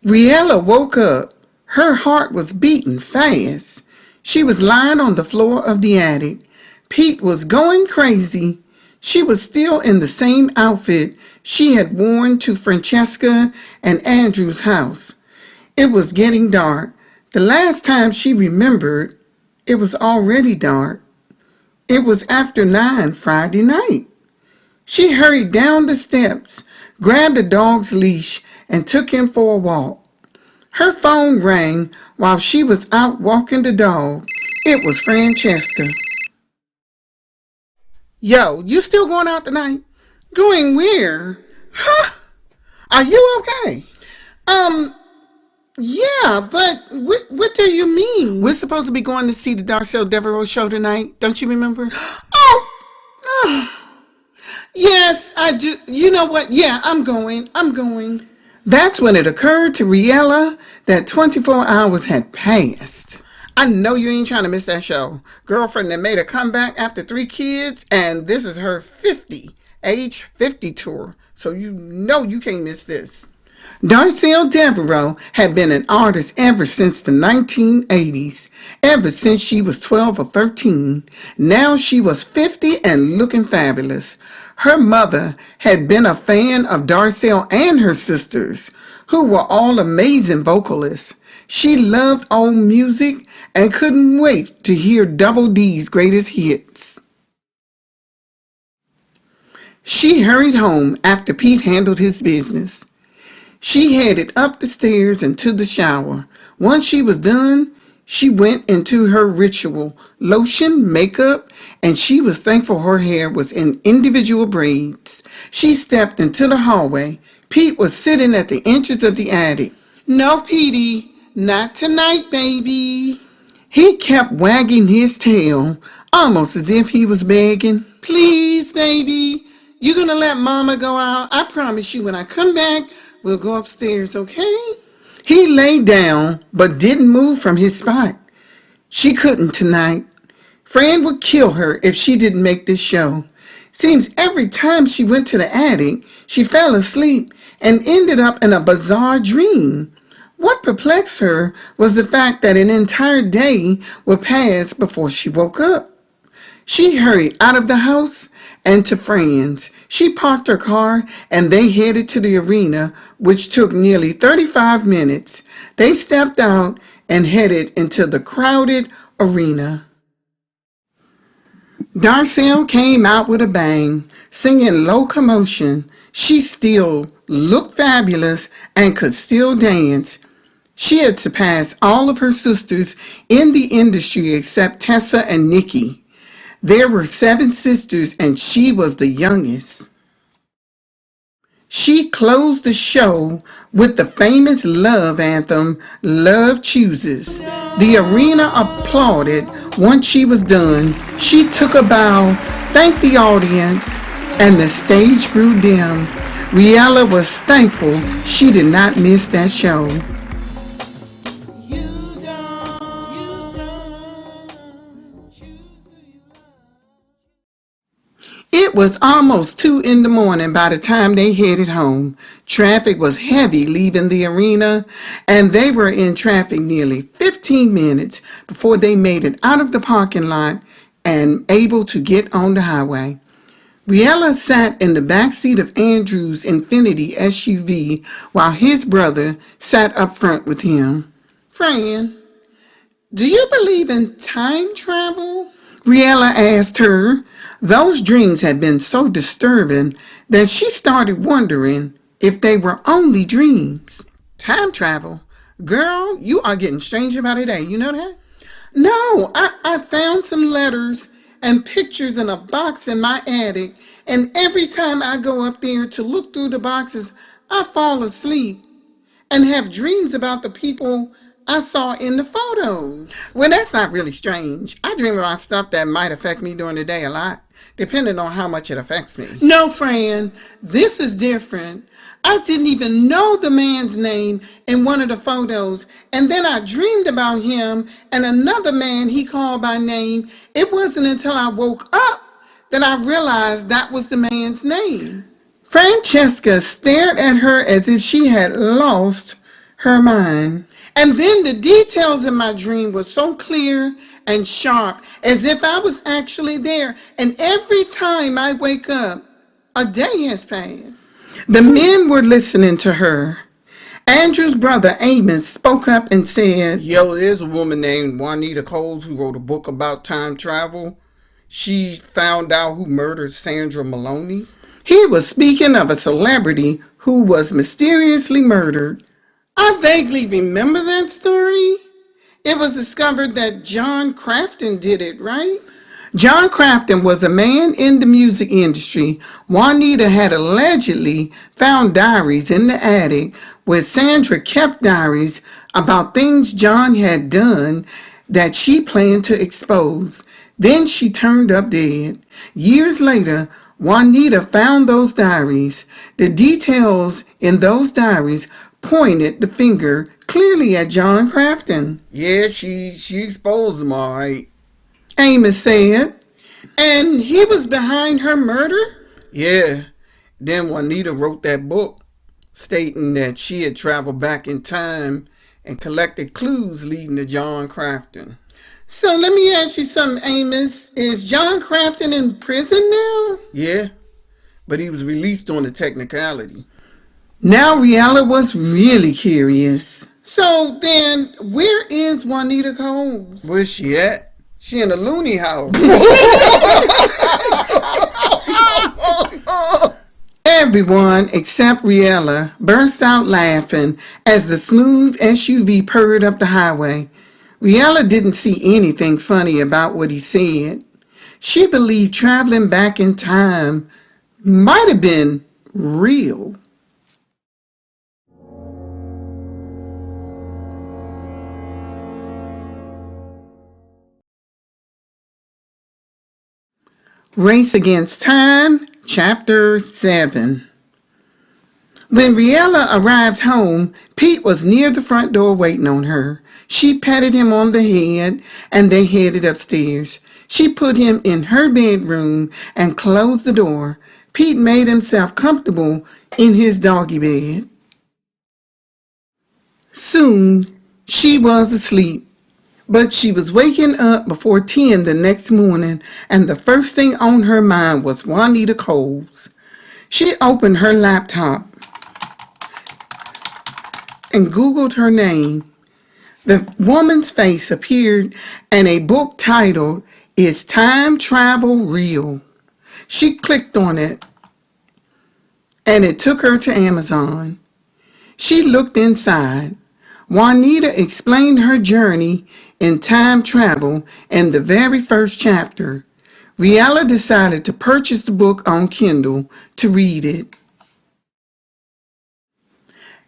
B: Riella woke up. Her heart was beating fast. She was lying on the floor of the attic. Pete was going crazy. She was still in the same outfit she had worn to Francesca and Andrew's house. It was getting dark. The last time she remembered, it was already dark. It was after 9 Friday night. She hurried down the steps, grabbed the dog's leash, and took him for a walk. Her phone rang while she was out walking the dog. It was Francesca. Yo, you still going out tonight? Going where? Huh? Are you okay? Yeah, but what do you mean? We're supposed to be going to see the Darcel Devereaux show tonight. Don't you remember? Oh, yes, I do. You know what? Yeah, I'm going. That's when it occurred to Riella that 24 hours had passed. I know you ain't trying to miss that show. Girlfriend that made a comeback after 3 kids, and this is her age 50 tour. So you know you can't miss this. Darcel Devereaux had been an artist ever since the 1980s, ever since she was 12 or 13. Now she was 50 and looking fabulous. Her mother had been a fan of Darcel and her sisters, who were all amazing vocalists. She loved old music and couldn't wait to hear Double D's greatest hits. She hurried home after Pete handled his business. She headed up the stairs and to the shower. Once she was done, she went into her ritual, lotion, makeup, and she was thankful her hair was in individual braids. She stepped into the hallway. Pete was sitting at the entrance of the attic. No, Petey, not tonight, baby. He kept wagging his tail, almost as if he was begging. Please, baby, you gonna let Mama go out? I promise you when I come back, we'll go upstairs, okay? He lay down, but didn't move from his spot. She couldn't tonight. Fran would kill her if she didn't make this show. Seems every time she went to the attic, she fell asleep and ended up in a bizarre dream. What perplexed her was the fact that an entire day would pass before she woke up. She hurried out of the house and to Fran's. She parked her car and they headed to the arena, which took nearly 35 minutes. They stepped out and headed into the crowded arena. Darcel came out with a bang, singing Locomotion. She still looked fabulous and could still dance. She had surpassed all of her sisters in the industry except Tessa and Nikki. There were 7 sisters and she was the youngest. She closed the show with the famous love anthem, Love Chooses. The arena applauded once she was done. She took a bow, thanked the audience, and the stage grew dim. Riella was thankful she did not miss that show. It was almost 2 in the morning by the time they headed home. Traffic was heavy leaving the arena, and they were in traffic nearly 15 minutes before they made it out of the parking lot and able to get on the highway. Riella sat in the back seat of Andrew's Infiniti SUV while his brother sat up front with him. "Fran, do you believe in time travel?" Riella asked her. Those dreams had been so disturbing that she started wondering if they were only dreams. "Time travel? Girl, you are getting stranger by the day, you know that?" "No, I found some letters and pictures in a box in my attic, and every time I go up there to look through the boxes, I fall asleep and have dreams about the people I saw in the photos." "Well, that's not really strange. I dream about stuff that might affect me during the day a lot, depending on how much it affects me." "No, Fran, this is different. I didn't even know the man's name in one of the photos, and then I dreamed about him and another man he called by name. It wasn't until I woke up that I realized that was the man's name." Francesca stared at her as if she had lost her mind. "And then the details in my dream were so clear and sharp, as if I was actually there. And every time I wake up, a day has passed." The men were listening to her. Andrew's brother Amos spoke up and said,
C: "Yo, there's a woman named Juanita Coles who wrote a book about time travel. She found out who murdered Sandra Maloney."
B: He was speaking of a celebrity who was mysteriously murdered. "I vaguely remember that story. It was discovered that John Crafton did it, right?" John Crafton was a man in the music industry. Juanita had allegedly found diaries in the attic where Sandra kept diaries about things John had done that she planned to expose. Then she turned up dead. Years later, Juanita found those diaries. The details in those diaries pointed the finger clearly at John Crafton.
C: "Yeah, she exposed him, all right."
B: Amos said. "And he was behind her murder?"
C: "Yeah." Then Juanita wrote that book stating that she had traveled back in time and collected clues leading to John Crafton.
B: "So let me ask you something, Amos. Is John Crafton in prison now?"
C: "Yeah, but he was released on a technicality."
B: Now Riella was really curious. "So then, where is Juanita Coles?"
C: "Where's she at? She in the loony house."
B: Everyone except Riella burst out laughing as the smooth SUV purred up the highway. Riella didn't see anything funny about what he said. She believed traveling back in time might have been real. Race Against Time, Chapter 7. When Riella arrived home, Pete was near the front door waiting on her. She patted him on the head and they headed upstairs. She put him in her bedroom and closed the door. Pete made himself comfortable in his doggy bed. Soon, she was asleep. But she was waking up before 10 the next morning, and the first thing on her mind was Juanita Coles. She opened her laptop and Googled her name. The woman's face appeared and a book titled, "Is Time Travel Real?" She clicked on it and it took her to Amazon. She looked inside. Juanita explained her journey in time travel in the very first chapter. Riella decided to purchase the book on Kindle to read it.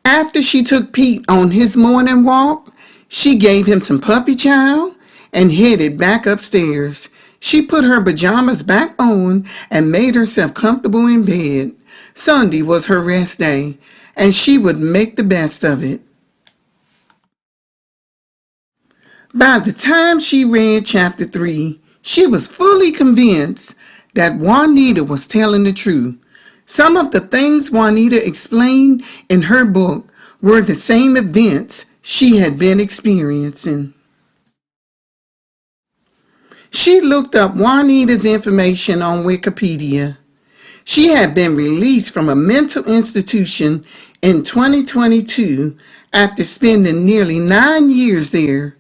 B: After she took Pete on his morning walk, she gave him some puppy chow and headed back upstairs. She put her pajamas back on and made herself comfortable in bed. Sunday was her rest day, and she would make the best of it. By the time she read chapter 3, she was fully convinced that Juanita was telling the truth. Some of the things Juanita explained in her book were the same events she had been experiencing. She looked up Juanita's information on Wikipedia. She had been released from a mental institution in 2022 after spending nearly 9 years there.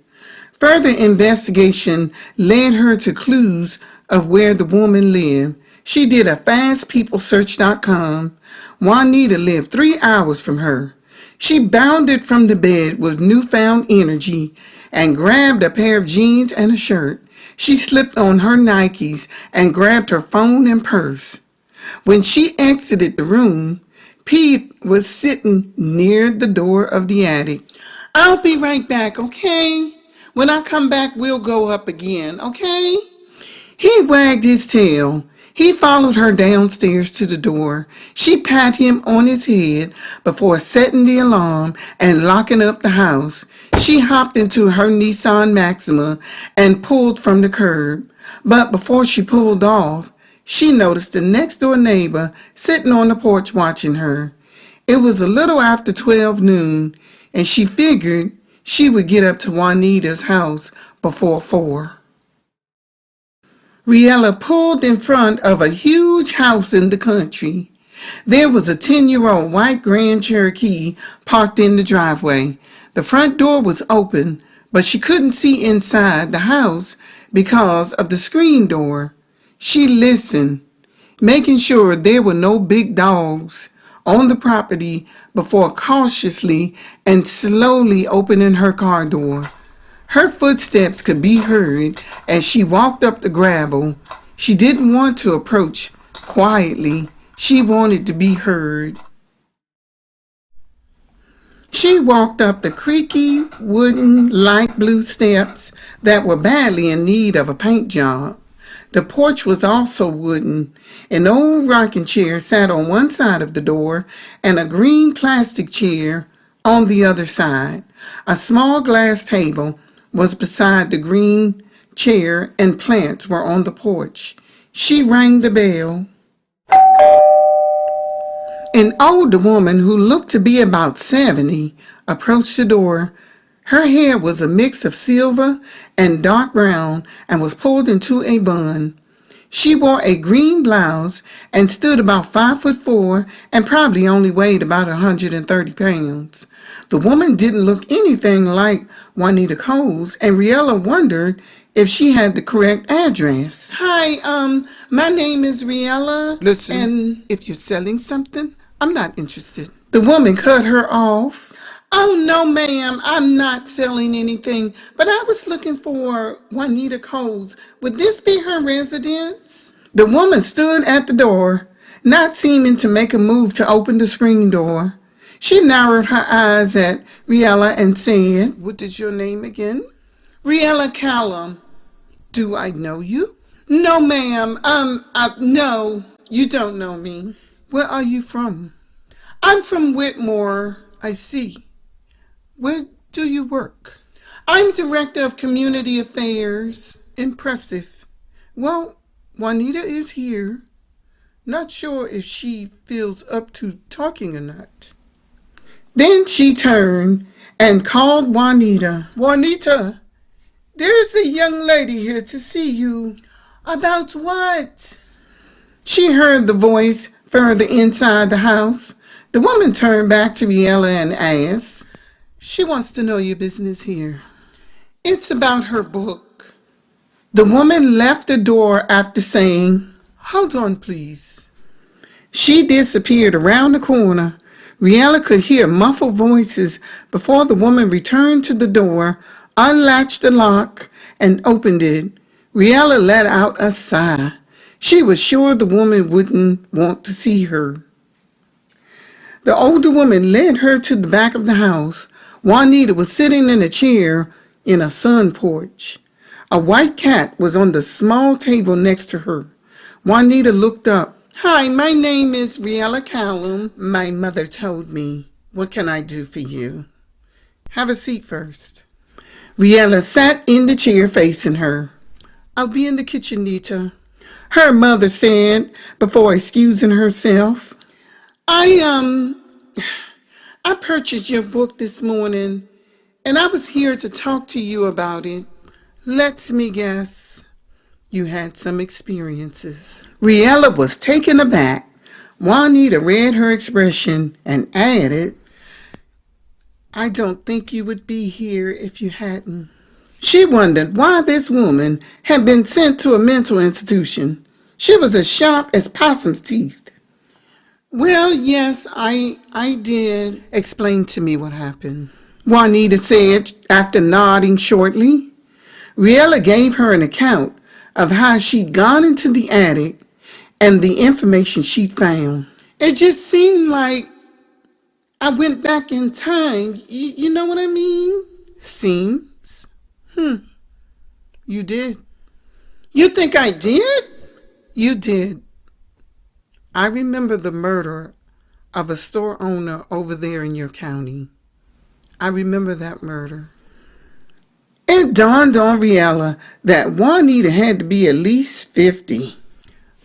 B: Further investigation led her to clues of where the woman lived. She did a fastpeoplesearch.com. Juanita lived 3 hours from her. She bounded from the bed with newfound energy and grabbed a pair of jeans and a shirt. She slipped on her Nikes and grabbed her phone and purse. When she exited the room, Pete was sitting near the door of the attic. "I'll be right back, okay? When I come back, we'll go up again, okay?" He wagged his tail. He followed her downstairs to the door. She pat him on his head before setting the alarm and locking up the house. She hopped into her Nissan Maxima and pulled from the curb. But before she pulled off, she noticed the next door neighbor sitting on the porch watching her. It was a little after 12 noon, and she figured she would get up to Juanita's house before 4. Riella pulled in front of a huge house in the country. There was a 10-year-old white Grand Cherokee parked in the driveway. The front door was open, but she couldn't see inside the house because of the screen door. She listened, making sure there were no big dogs on the property before cautiously and slowly opening her car door. Her footsteps could be heard as she walked up the gravel. She didn't want to approach quietly. She wanted to be heard. She walked up the creaky, wooden, light blue steps that were badly in need of a paint job. The porch was also wooden. An old rocking chair sat on one side of the door and a green plastic chair on the other side. A small glass table was beside the green chair and plants were on the porch. She rang the bell. An older woman who looked to be about 70 approached the door. Her hair was a mix of silver and dark brown and was pulled into a bun. She wore a green blouse and stood about 5'4" and probably only weighed about 130 pounds. The woman didn't look anything like Juanita Coles, and Riella wondered if she had the correct address. "Hi, my name is Riella.
C: Listen,
B: and if you're selling something, I'm not interested." The woman cut her off. "Oh, no, ma'am, I'm not selling anything, but I was looking for Juanita Coles. Would this be her residence?" The woman stood at the door, not seeming to make a move to open the screen door. She narrowed her eyes at Riella and said, "What is your name again?" "Riella Callum." "Do I know you?" "No, ma'am. No, you don't know me." "Where are you from?" "I'm from Whitmore." "I see. Where do you work?" "I'm Director of Community Affairs." "Impressive. Well, Juanita is here. Not sure if she feels up to talking or not." Then she turned and called Juanita. "Juanita, there's a young lady here to see you." "About what?" She heard the voice further inside the house. The woman turned back to Riella and asked, "She wants to know your business here." "It's about her book." The woman left the door after saying, "Hold on, please." She disappeared around the corner. Riella could hear muffled voices before the woman returned to the door, unlatched the lock, and opened it. Riella let out a sigh. She was sure the woman wouldn't want to see her. The older woman led her to the back of the house. Juanita was sitting in a chair in a sun porch. A white cat was on the small table next to her. Juanita looked up. "Hi, my name is Riella Callum. My mother told me. What can I do for you?" "Have a seat first." Riella sat in the chair facing her. "I'll be in the kitchen, Nita," her mother said before excusing herself. I purchased your book this morning, and I was here to talk to you about it. Let me guess, you had some experiences. Riella was taken aback. Juanita read her expression and added, "I don't think you would be here if you hadn't." She wondered why this woman had been sent to a mental institution. She was as sharp as possum's teeth. "Well, yes, I did." "Explain to me what happened," Juanita said after nodding shortly. Riella gave her an account of how she'd gone into the attic and the information she'd found. "It just seemed like I went back in time. You know what I mean?" "Seems? You did." "You think I did?" "You did. I remember the murder of a store owner over there in your county. I remember that murder." It dawned on Riella that Juanita had to be at least 50.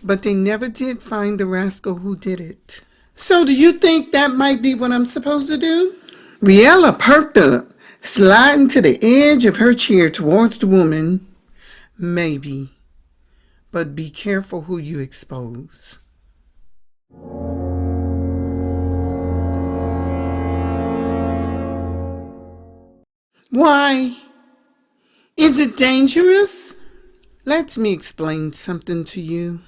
B: But they never did find the rascal who did it. "So do you think that might be what I'm supposed to do?" Riella perked up, sliding to the edge of her chair towards the woman. "Maybe, but be careful who you expose." "Why? Is it dangerous?" "Let me explain something to you."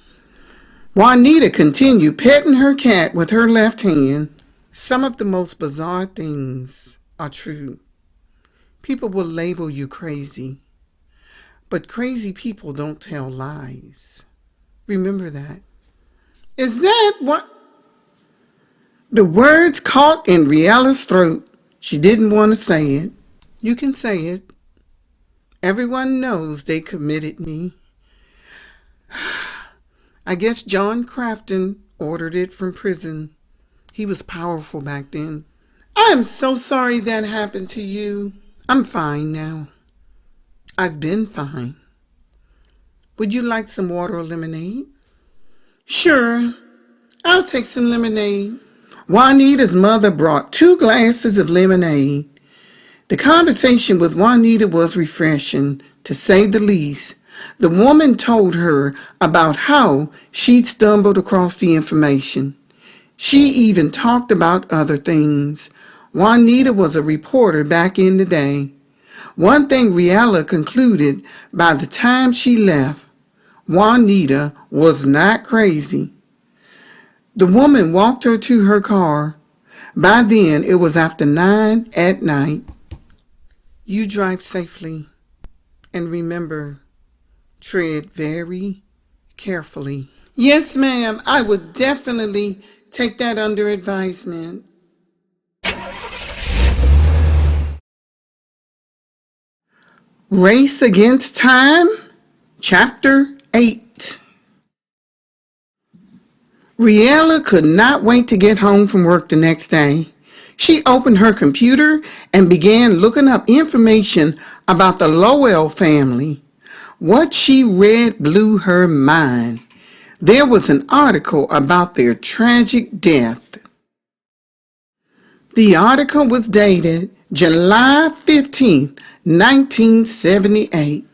B: Juanita continued petting her cat with her left hand. "Some of the most bizarre things are true. People will label you crazy, but crazy people don't tell lies. Remember that." "Is that what?" The words caught in Riella's throat. She didn't want to say it. "You can say it. Everyone knows they committed me. I guess John Crafton ordered it from prison. He was powerful back then." "I'm so sorry that happened to you." "I'm fine now. I've been fine. Would you like some water or lemonade?" "Sure, I'll take some lemonade." Juanita's mother brought 2 glasses of lemonade. The conversation with Juanita was refreshing, to say the least. The woman told her about how she'd stumbled across the information. She even talked about other things. Juanita was a reporter back in the day. One thing Riella concluded by the time she left, Juanita was not crazy. The woman walked her to her car. By then, it was after 9 at night. "You drive safely, and remember, tread very carefully." "Yes, ma'am. I would definitely take that under advisement." Race Against Time, Chapter 8. Riella could not wait to get home from work the next day. She opened her computer and began looking up information about the Lowell family. What she read blew her mind. There was an article about their tragic death. The article was dated July 15th, 1978.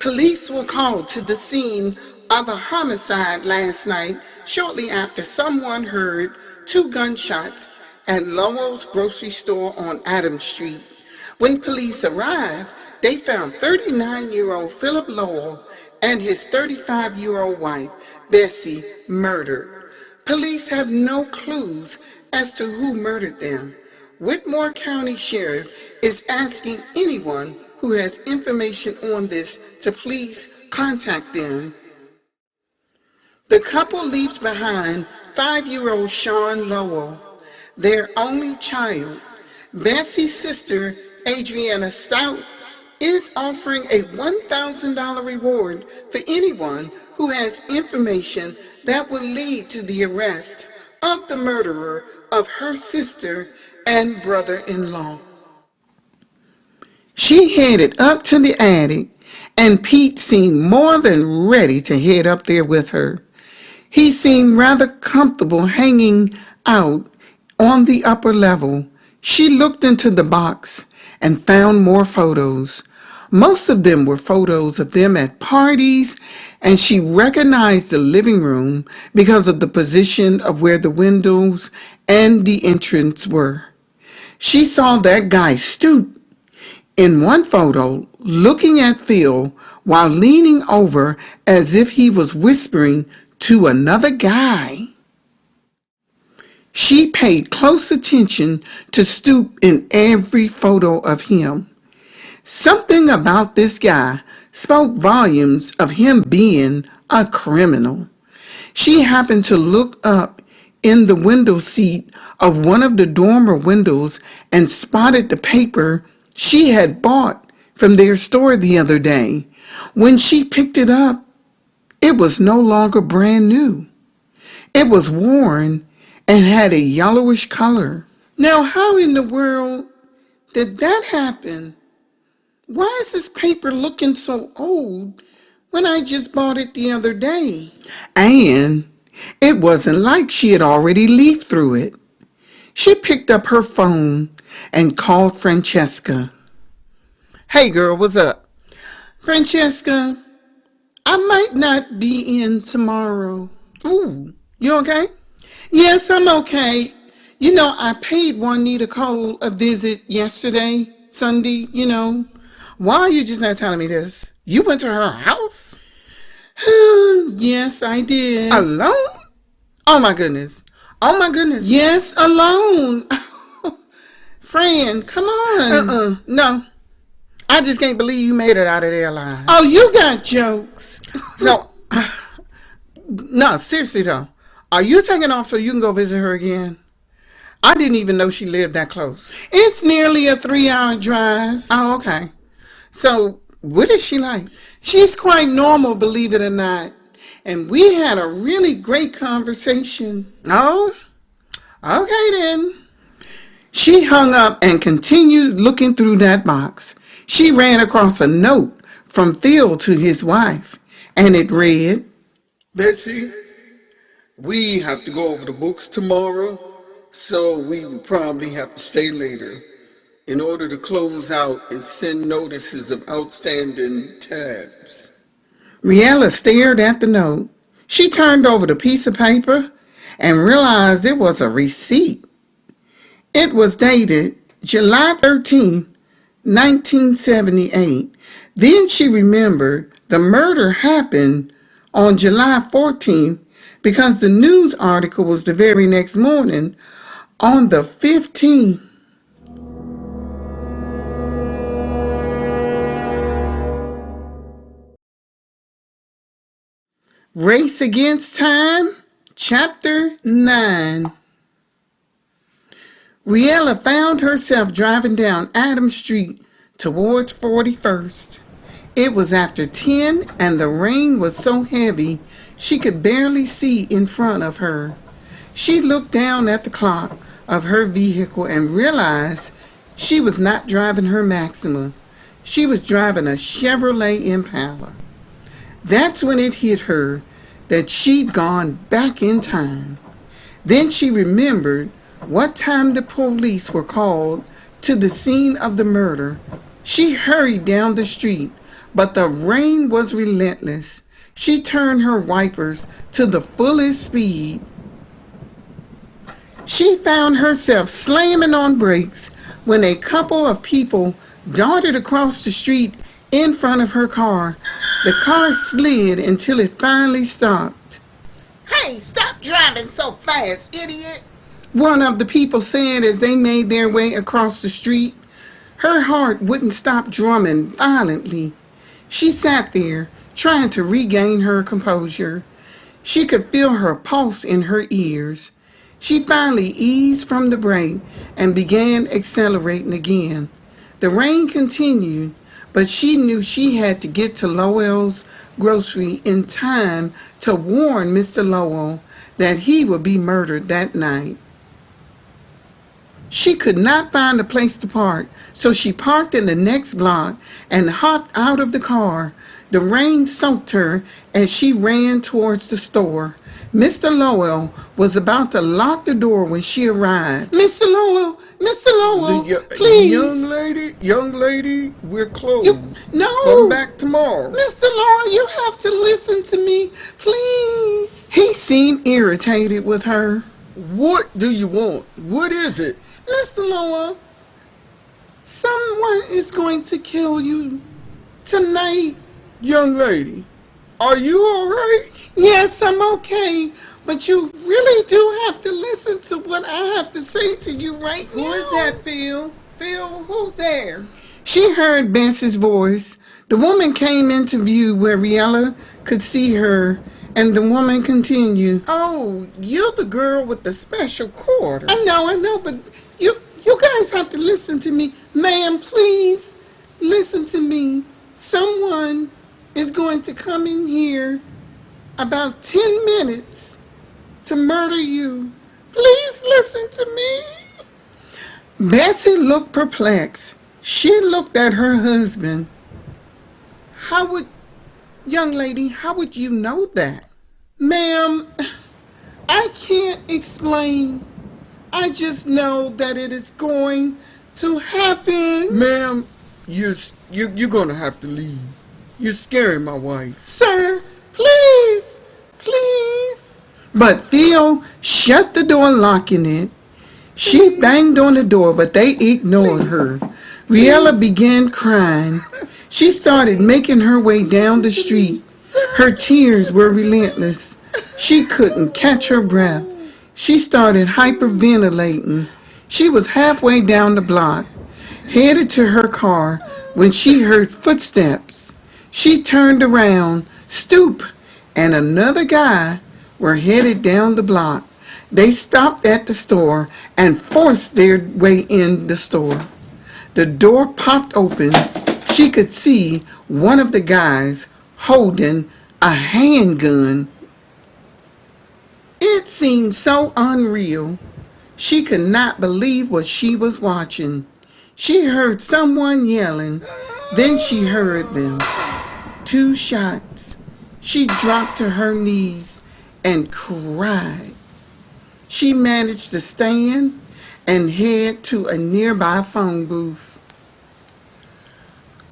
B: Police were called to the scene of a homicide last night shortly after someone heard 2 gunshots at Lowell's grocery store on Adams Street. When police arrived, they found 39-year-old Philip Lowell and his 35-year-old wife, Bessie, murdered. Police have no clues as to who murdered them. Whitmore County Sheriff is asking anyone who has information on this to please contact them. The couple leaves behind 5-year-old Sean Lowell. Their only child, Bessie's sister, Adriana Stout, is offering a $1,000 reward for anyone who has information that will lead to the arrest of the murderer of her sister and brother-in-law. She headed up to the attic, and Pete seemed more than ready to head up there with her. He seemed rather comfortable hanging out on the upper level. She looked into the box and found more photos. Most of them were photos of them at parties, and she recognized the living room because of the position of where the windows and the entrance were. She saw that guy stoop in one photo, looking at Phil while leaning over as if he was whispering to another guy. She paid close attention to Stoop in every photo of him. Something about this guy spoke volumes of him being a criminal. She happened to look up in the window seat of one of the dormer windows and spotted the paper she had bought from their store the other day. When she picked it up, it was no longer brand new. It was worn and had a yellowish color. Now, how in the world did that happen? Why is this paper looking so old when I just bought it the other day? And it wasn't like she had already leafed through it. She picked up her phone and called Francesca. Hey girl, what's up? Francesca, I might not be in tomorrow. Ooh, you okay? Yes, I'm okay. You know, I paid Juanita Cole a visit yesterday, Sunday, Why are you just not telling me this? You went to her house? Yes, I did. Alone? Oh my goodness. Oh my goodness. Yes, alone. Fran, come on. No. I just can't believe you made it out of there alive. Oh, you got jokes. So, no, seriously though. Are you taking off so you can go visit her again? I didn't even know she lived that close. It's nearly a 3-hour drive. Oh, okay. So, what is she like? She's quite normal, believe it or not. And we had a really great conversation. Oh, okay then. She hung up and continued looking through that box. She ran across a note from Phil to his wife, and it read, Betsy, we have to go over the books tomorrow, so we will probably have to stay later in order to close out and send notices of outstanding tabs. Riella stared at the note. She turned over the piece of paper and realized it was a receipt. It was dated July 13, 1978. Then she remembered the murder happened on July 14th because the news article was the very next morning on the 15th. Race Against Time, Chapter 9. Riella found herself driving down Adams Street towards 41st. It was after 10 and the rain was so heavy she could barely see in front of her. She looked down at the clock of her vehicle and realized she was not driving her Maxima. She was driving a Chevrolet Impala. That's when it hit her that she'd gone back in time. Then she remembered what time the police were called to the scene of the murder. She hurried down the street, but the rain was relentless. She turned her wipers to the fullest speed. She found herself slamming on brakes when a couple of people darted across the street in front of her car. The car slid until it finally stopped. Hey, stop driving so fast, idiot! One of the people said as they made their way across the street. Her heart wouldn't stop drumming violently. She sat there, trying to regain her composure. She could feel her pulse in her ears. She finally eased from the brake and began accelerating again. The rain continued, but she knew she had to get to Lowell's grocery in time to warn Mr. Lowell that he would be murdered that night. She could not find a place to park, so she parked in the next block and hopped out of the car. The rain soaked her as she ran towards the store. Mr. Lowell was about to lock the door when she arrived. Mr. Lowell, please.
C: Young lady, we're closed.
B: No.
C: Come back tomorrow.
B: Mr. Lowell, you have to listen to me, please. He seemed irritated with her.
C: What do you want? What is it?
B: Mr. Lowell, someone is going to kill you tonight.
C: Young lady, are you all right?
B: Yes, I'm okay, but you really do have to listen to what I have to say to you right now.
C: Who is that, Phil? Phil, who's there?
B: She heard Bess's voice. The woman came into view where Riella could see her, and the woman continued.
C: Oh, you're the girl with the special quarter.
B: I know, but you guys have to listen to me. Ma'am, please, listen to me. Someone is going to come in here about 10 minutes to murder you. Please listen to me. Bessie looked perplexed. She looked at her husband. Young lady, how would you know that? Ma'am, I can't explain. I just know that it is going to happen.
C: Ma'am, you're gonna have to leave. You're scaring my wife.
B: Sir, please. But Phil shut the door, locking it. She banged on the door, but they ignored her. Riella began crying. She started making her way down the street. Her tears were relentless. She couldn't catch her breath. She started hyperventilating. She was halfway down the block, headed to her car, when she heard footsteps. She turned around, stooped, and another guy were headed down the block. They stopped at the store and forced their way in the store. The door popped open. She could see one of the guys holding a handgun. It seemed so unreal. She could not believe what she was watching. She heard someone yelling. Then she heard them. 2 shots. She dropped to her knees and cried. She managed to stand and head to a nearby phone booth.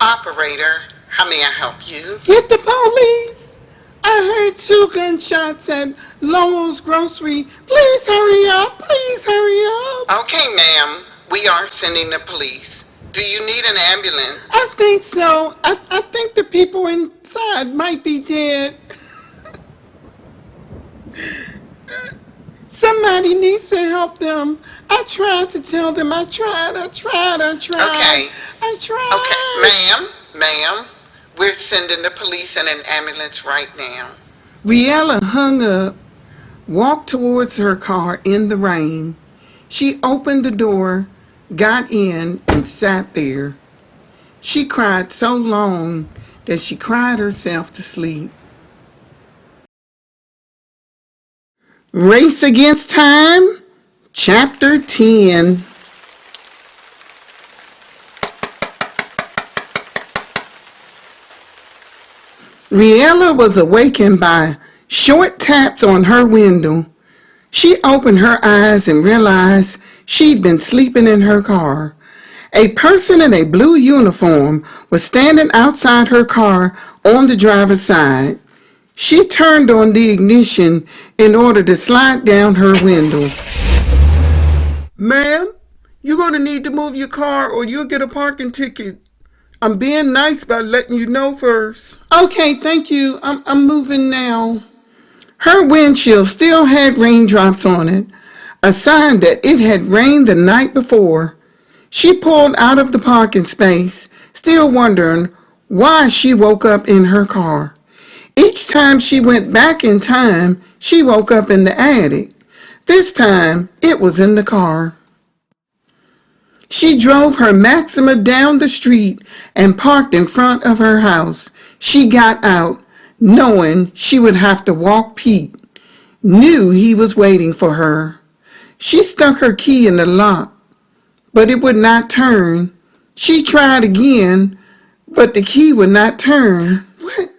D: Operator, how may I help you?
B: Get the police! I heard 2 gunshots at Lowell's grocery. Please hurry up!
D: Okay, ma'am. We are sending the police. Do you need an ambulance?
B: I think so. I think the people inside might be dead. Somebody needs to help them. I tried to tell them. I tried.
D: Okay. Okay, ma'am. We're sending the police and an ambulance right now.
B: Riella hung up, walked towards her car in the rain. She opened the door, got in, and sat there. She cried so long that she cried herself to sleep. Race Against Time, Chapter 10. Riella was awakened by short taps on her window. She opened her eyes and realized she'd been sleeping in her car. A person in a blue uniform was standing outside her car on the driver's side. She turned on the ignition in order to slide down her window.
C: Ma'am, you're gonna need to move your car or you'll get a parking ticket. I'm being nice by letting you know first.
B: Okay, thank you. I'm moving now. Her windshield still had raindrops on it, a sign that it had rained the night before. She pulled out of the parking space, still wondering why she woke up in her car. Each time she went back in time, she woke up in the attic. This time, it was in the car. She drove her Maxima down the street and parked in front of her house. She got out, knowing she would have to walk Pete. Knew he was waiting for her. She stuck her key in the lock, but it would not turn. She tried again, but the key would not turn. What?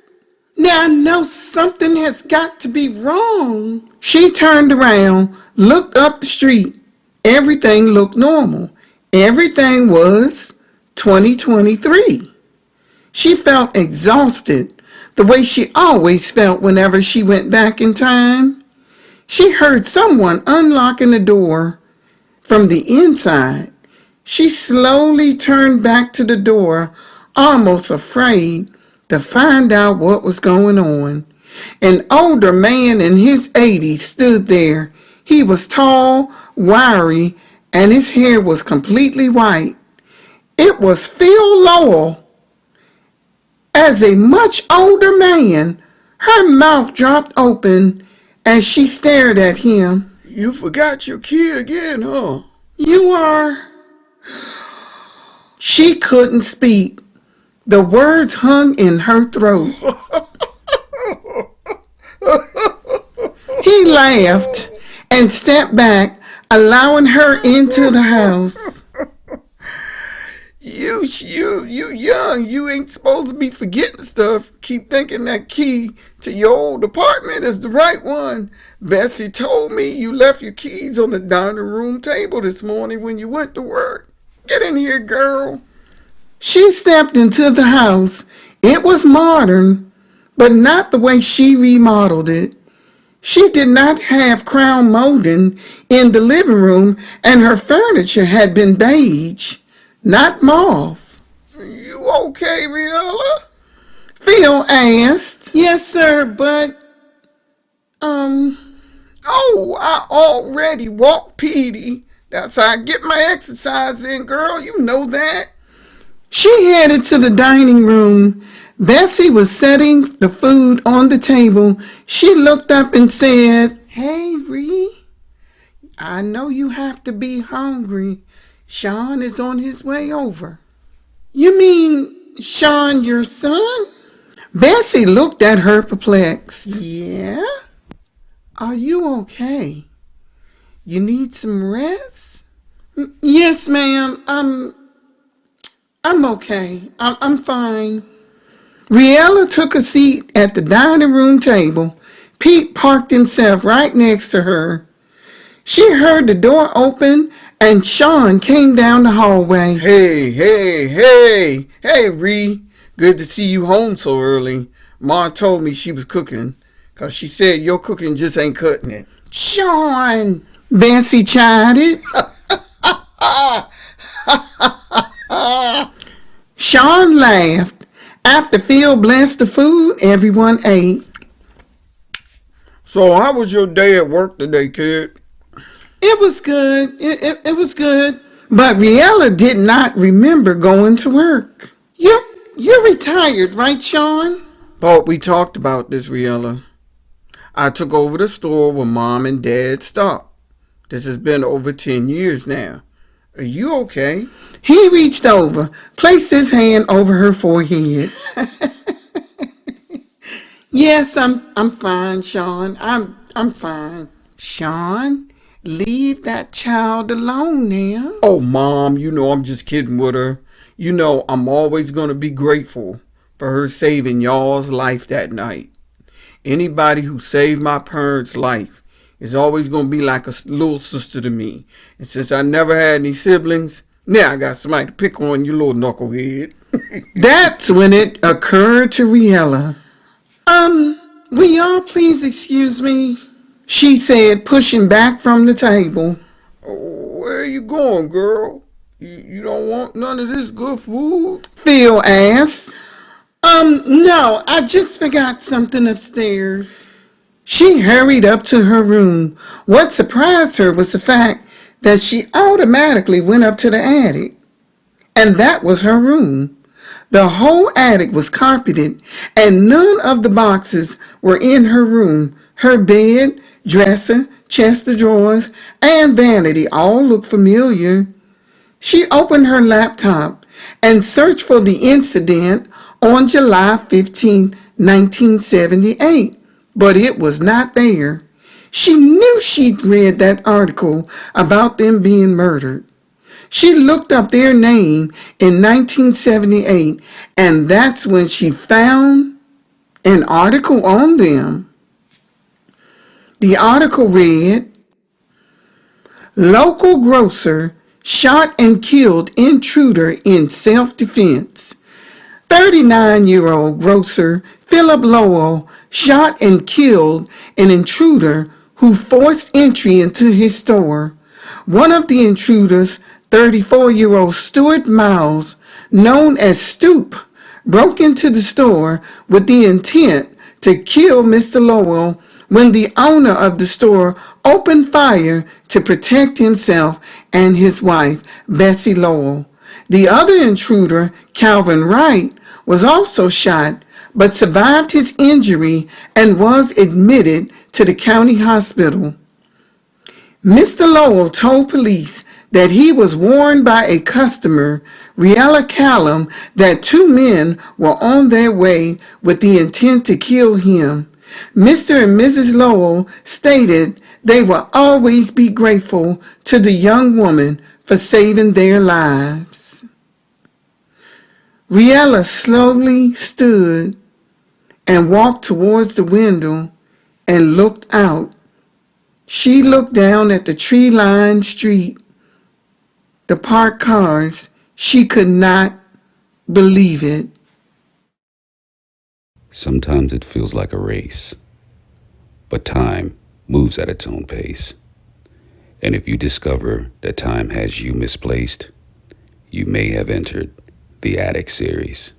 B: Now I know something has got to be wrong. She turned around, looked up the street. Everything looked normal. Everything was 2023. She felt exhausted, the way she always felt whenever she went back in time. She heard someone unlocking the door from the inside. She slowly turned back to the door, almost afraid to find out what was going on. An older man in his 80s stood there. He was tall, wiry, and his hair was completely white. It was Phil Lowell. As a much older man, her mouth dropped open as she stared at him.
C: You forgot your key again, huh?
B: You are... She couldn't speak. The words hung in her throat. He laughed and stepped back, allowing her into the house.
C: You young. You ain't supposed to be forgetting stuff. Keep thinking that key to your old apartment is the right one. Bessie told me you left your keys on the dining room table this morning when you went to work. Get in here, girl.
B: She stepped into the house. It was modern, but not the way she remodeled it. She did not have crown molding in the living room, and her furniture had been beige, not mauve.
C: You okay, Riella?
B: Phil asked. Yes, sir, but,
C: Oh, I already walked Petey. That's how I get my exercise in, girl. You know that.
B: She headed to the dining room. Bessie was setting the food on the table. She looked up and said, "Hey, Ree, I know you have to be hungry. Sean is on his way over." "You mean Sean, your son?" Bessie looked at her perplexed. "Yeah? Are you okay? You need some rest?" "Yes, ma'am. I'm okay. I'm fine." Riella took a seat at the dining room table. Pete parked himself right next to her. She heard the door open and Sean came down the hallway.
C: Hey, Ree. Good to see you home so early. Ma told me she was cooking, 'cause she said your cooking just ain't cutting it.
B: "Sean," Bessie chided. Sean laughed. After Phil blessed the food, everyone ate.
C: So how was your day at work today, kid?
B: It was good. It was good. But Riella did not remember going to work. You're retired, right, Sean?
C: Thought we talked about this, Riella. I took over the store when Mom and Dad stopped. This has been over 10 years now. Are you okay?
B: He reached over, placed his hand over her forehead. "Yes, I'm fine, Sean. I'm fine." "Sean, leave that child alone now."
C: Oh, Mom, you know I'm just kidding with her. You know I'm always going to be grateful for her saving y'all's life that night. Anybody who saved my parents' life is always going to be like a little sister to me. And since I never had any siblings, now I got somebody to pick on, you little knucklehead.
B: That's when it occurred to Riella. Will y'all please excuse me?" she said, pushing back from the table.
C: Where are you going, girl? You don't want none of this good food?
B: Phil asked. No, I just forgot something upstairs." She hurried up to her room. What surprised her was the fact that she automatically went up to the attic. And that was her room. The whole attic was carpeted, and none of the boxes were in her room. Her bed, dresser, chest of drawers, and vanity all looked familiar. She opened her laptop and searched for the incident on July 15, 1978, but it was not there. She knew she'd read that article about them being murdered. She looked up their name in 1978, and that's when she found an article on them. The article read, "Local grocer shot and killed intruder in self-defense." 39-year-old grocer Philip Lowell shot and killed an intruder who forced entry into his store. One of the intruders, 34-year-old Stuart Miles, known as Stoop, broke into the store with the intent to kill Mr. Lowell when the owner of the store opened fire to protect himself and his wife, Bessie Lowell. The other intruder, Calvin Wright, was also shot but survived his injury and was admitted to the county hospital. Mr. Lowell told police that he was warned by a customer, Riella Callum, that two men were on their way with the intent to kill him. Mr. and Mrs. Lowell stated they will always be grateful to the young woman for saving their lives. Riella slowly stood and walked towards the window and looked out. She looked down at the tree-lined street, the parked cars. She could not believe it.
E: Sometimes it feels like a race, but time moves at its own pace. And if you discover that time has you misplaced, you may have entered the Attic series.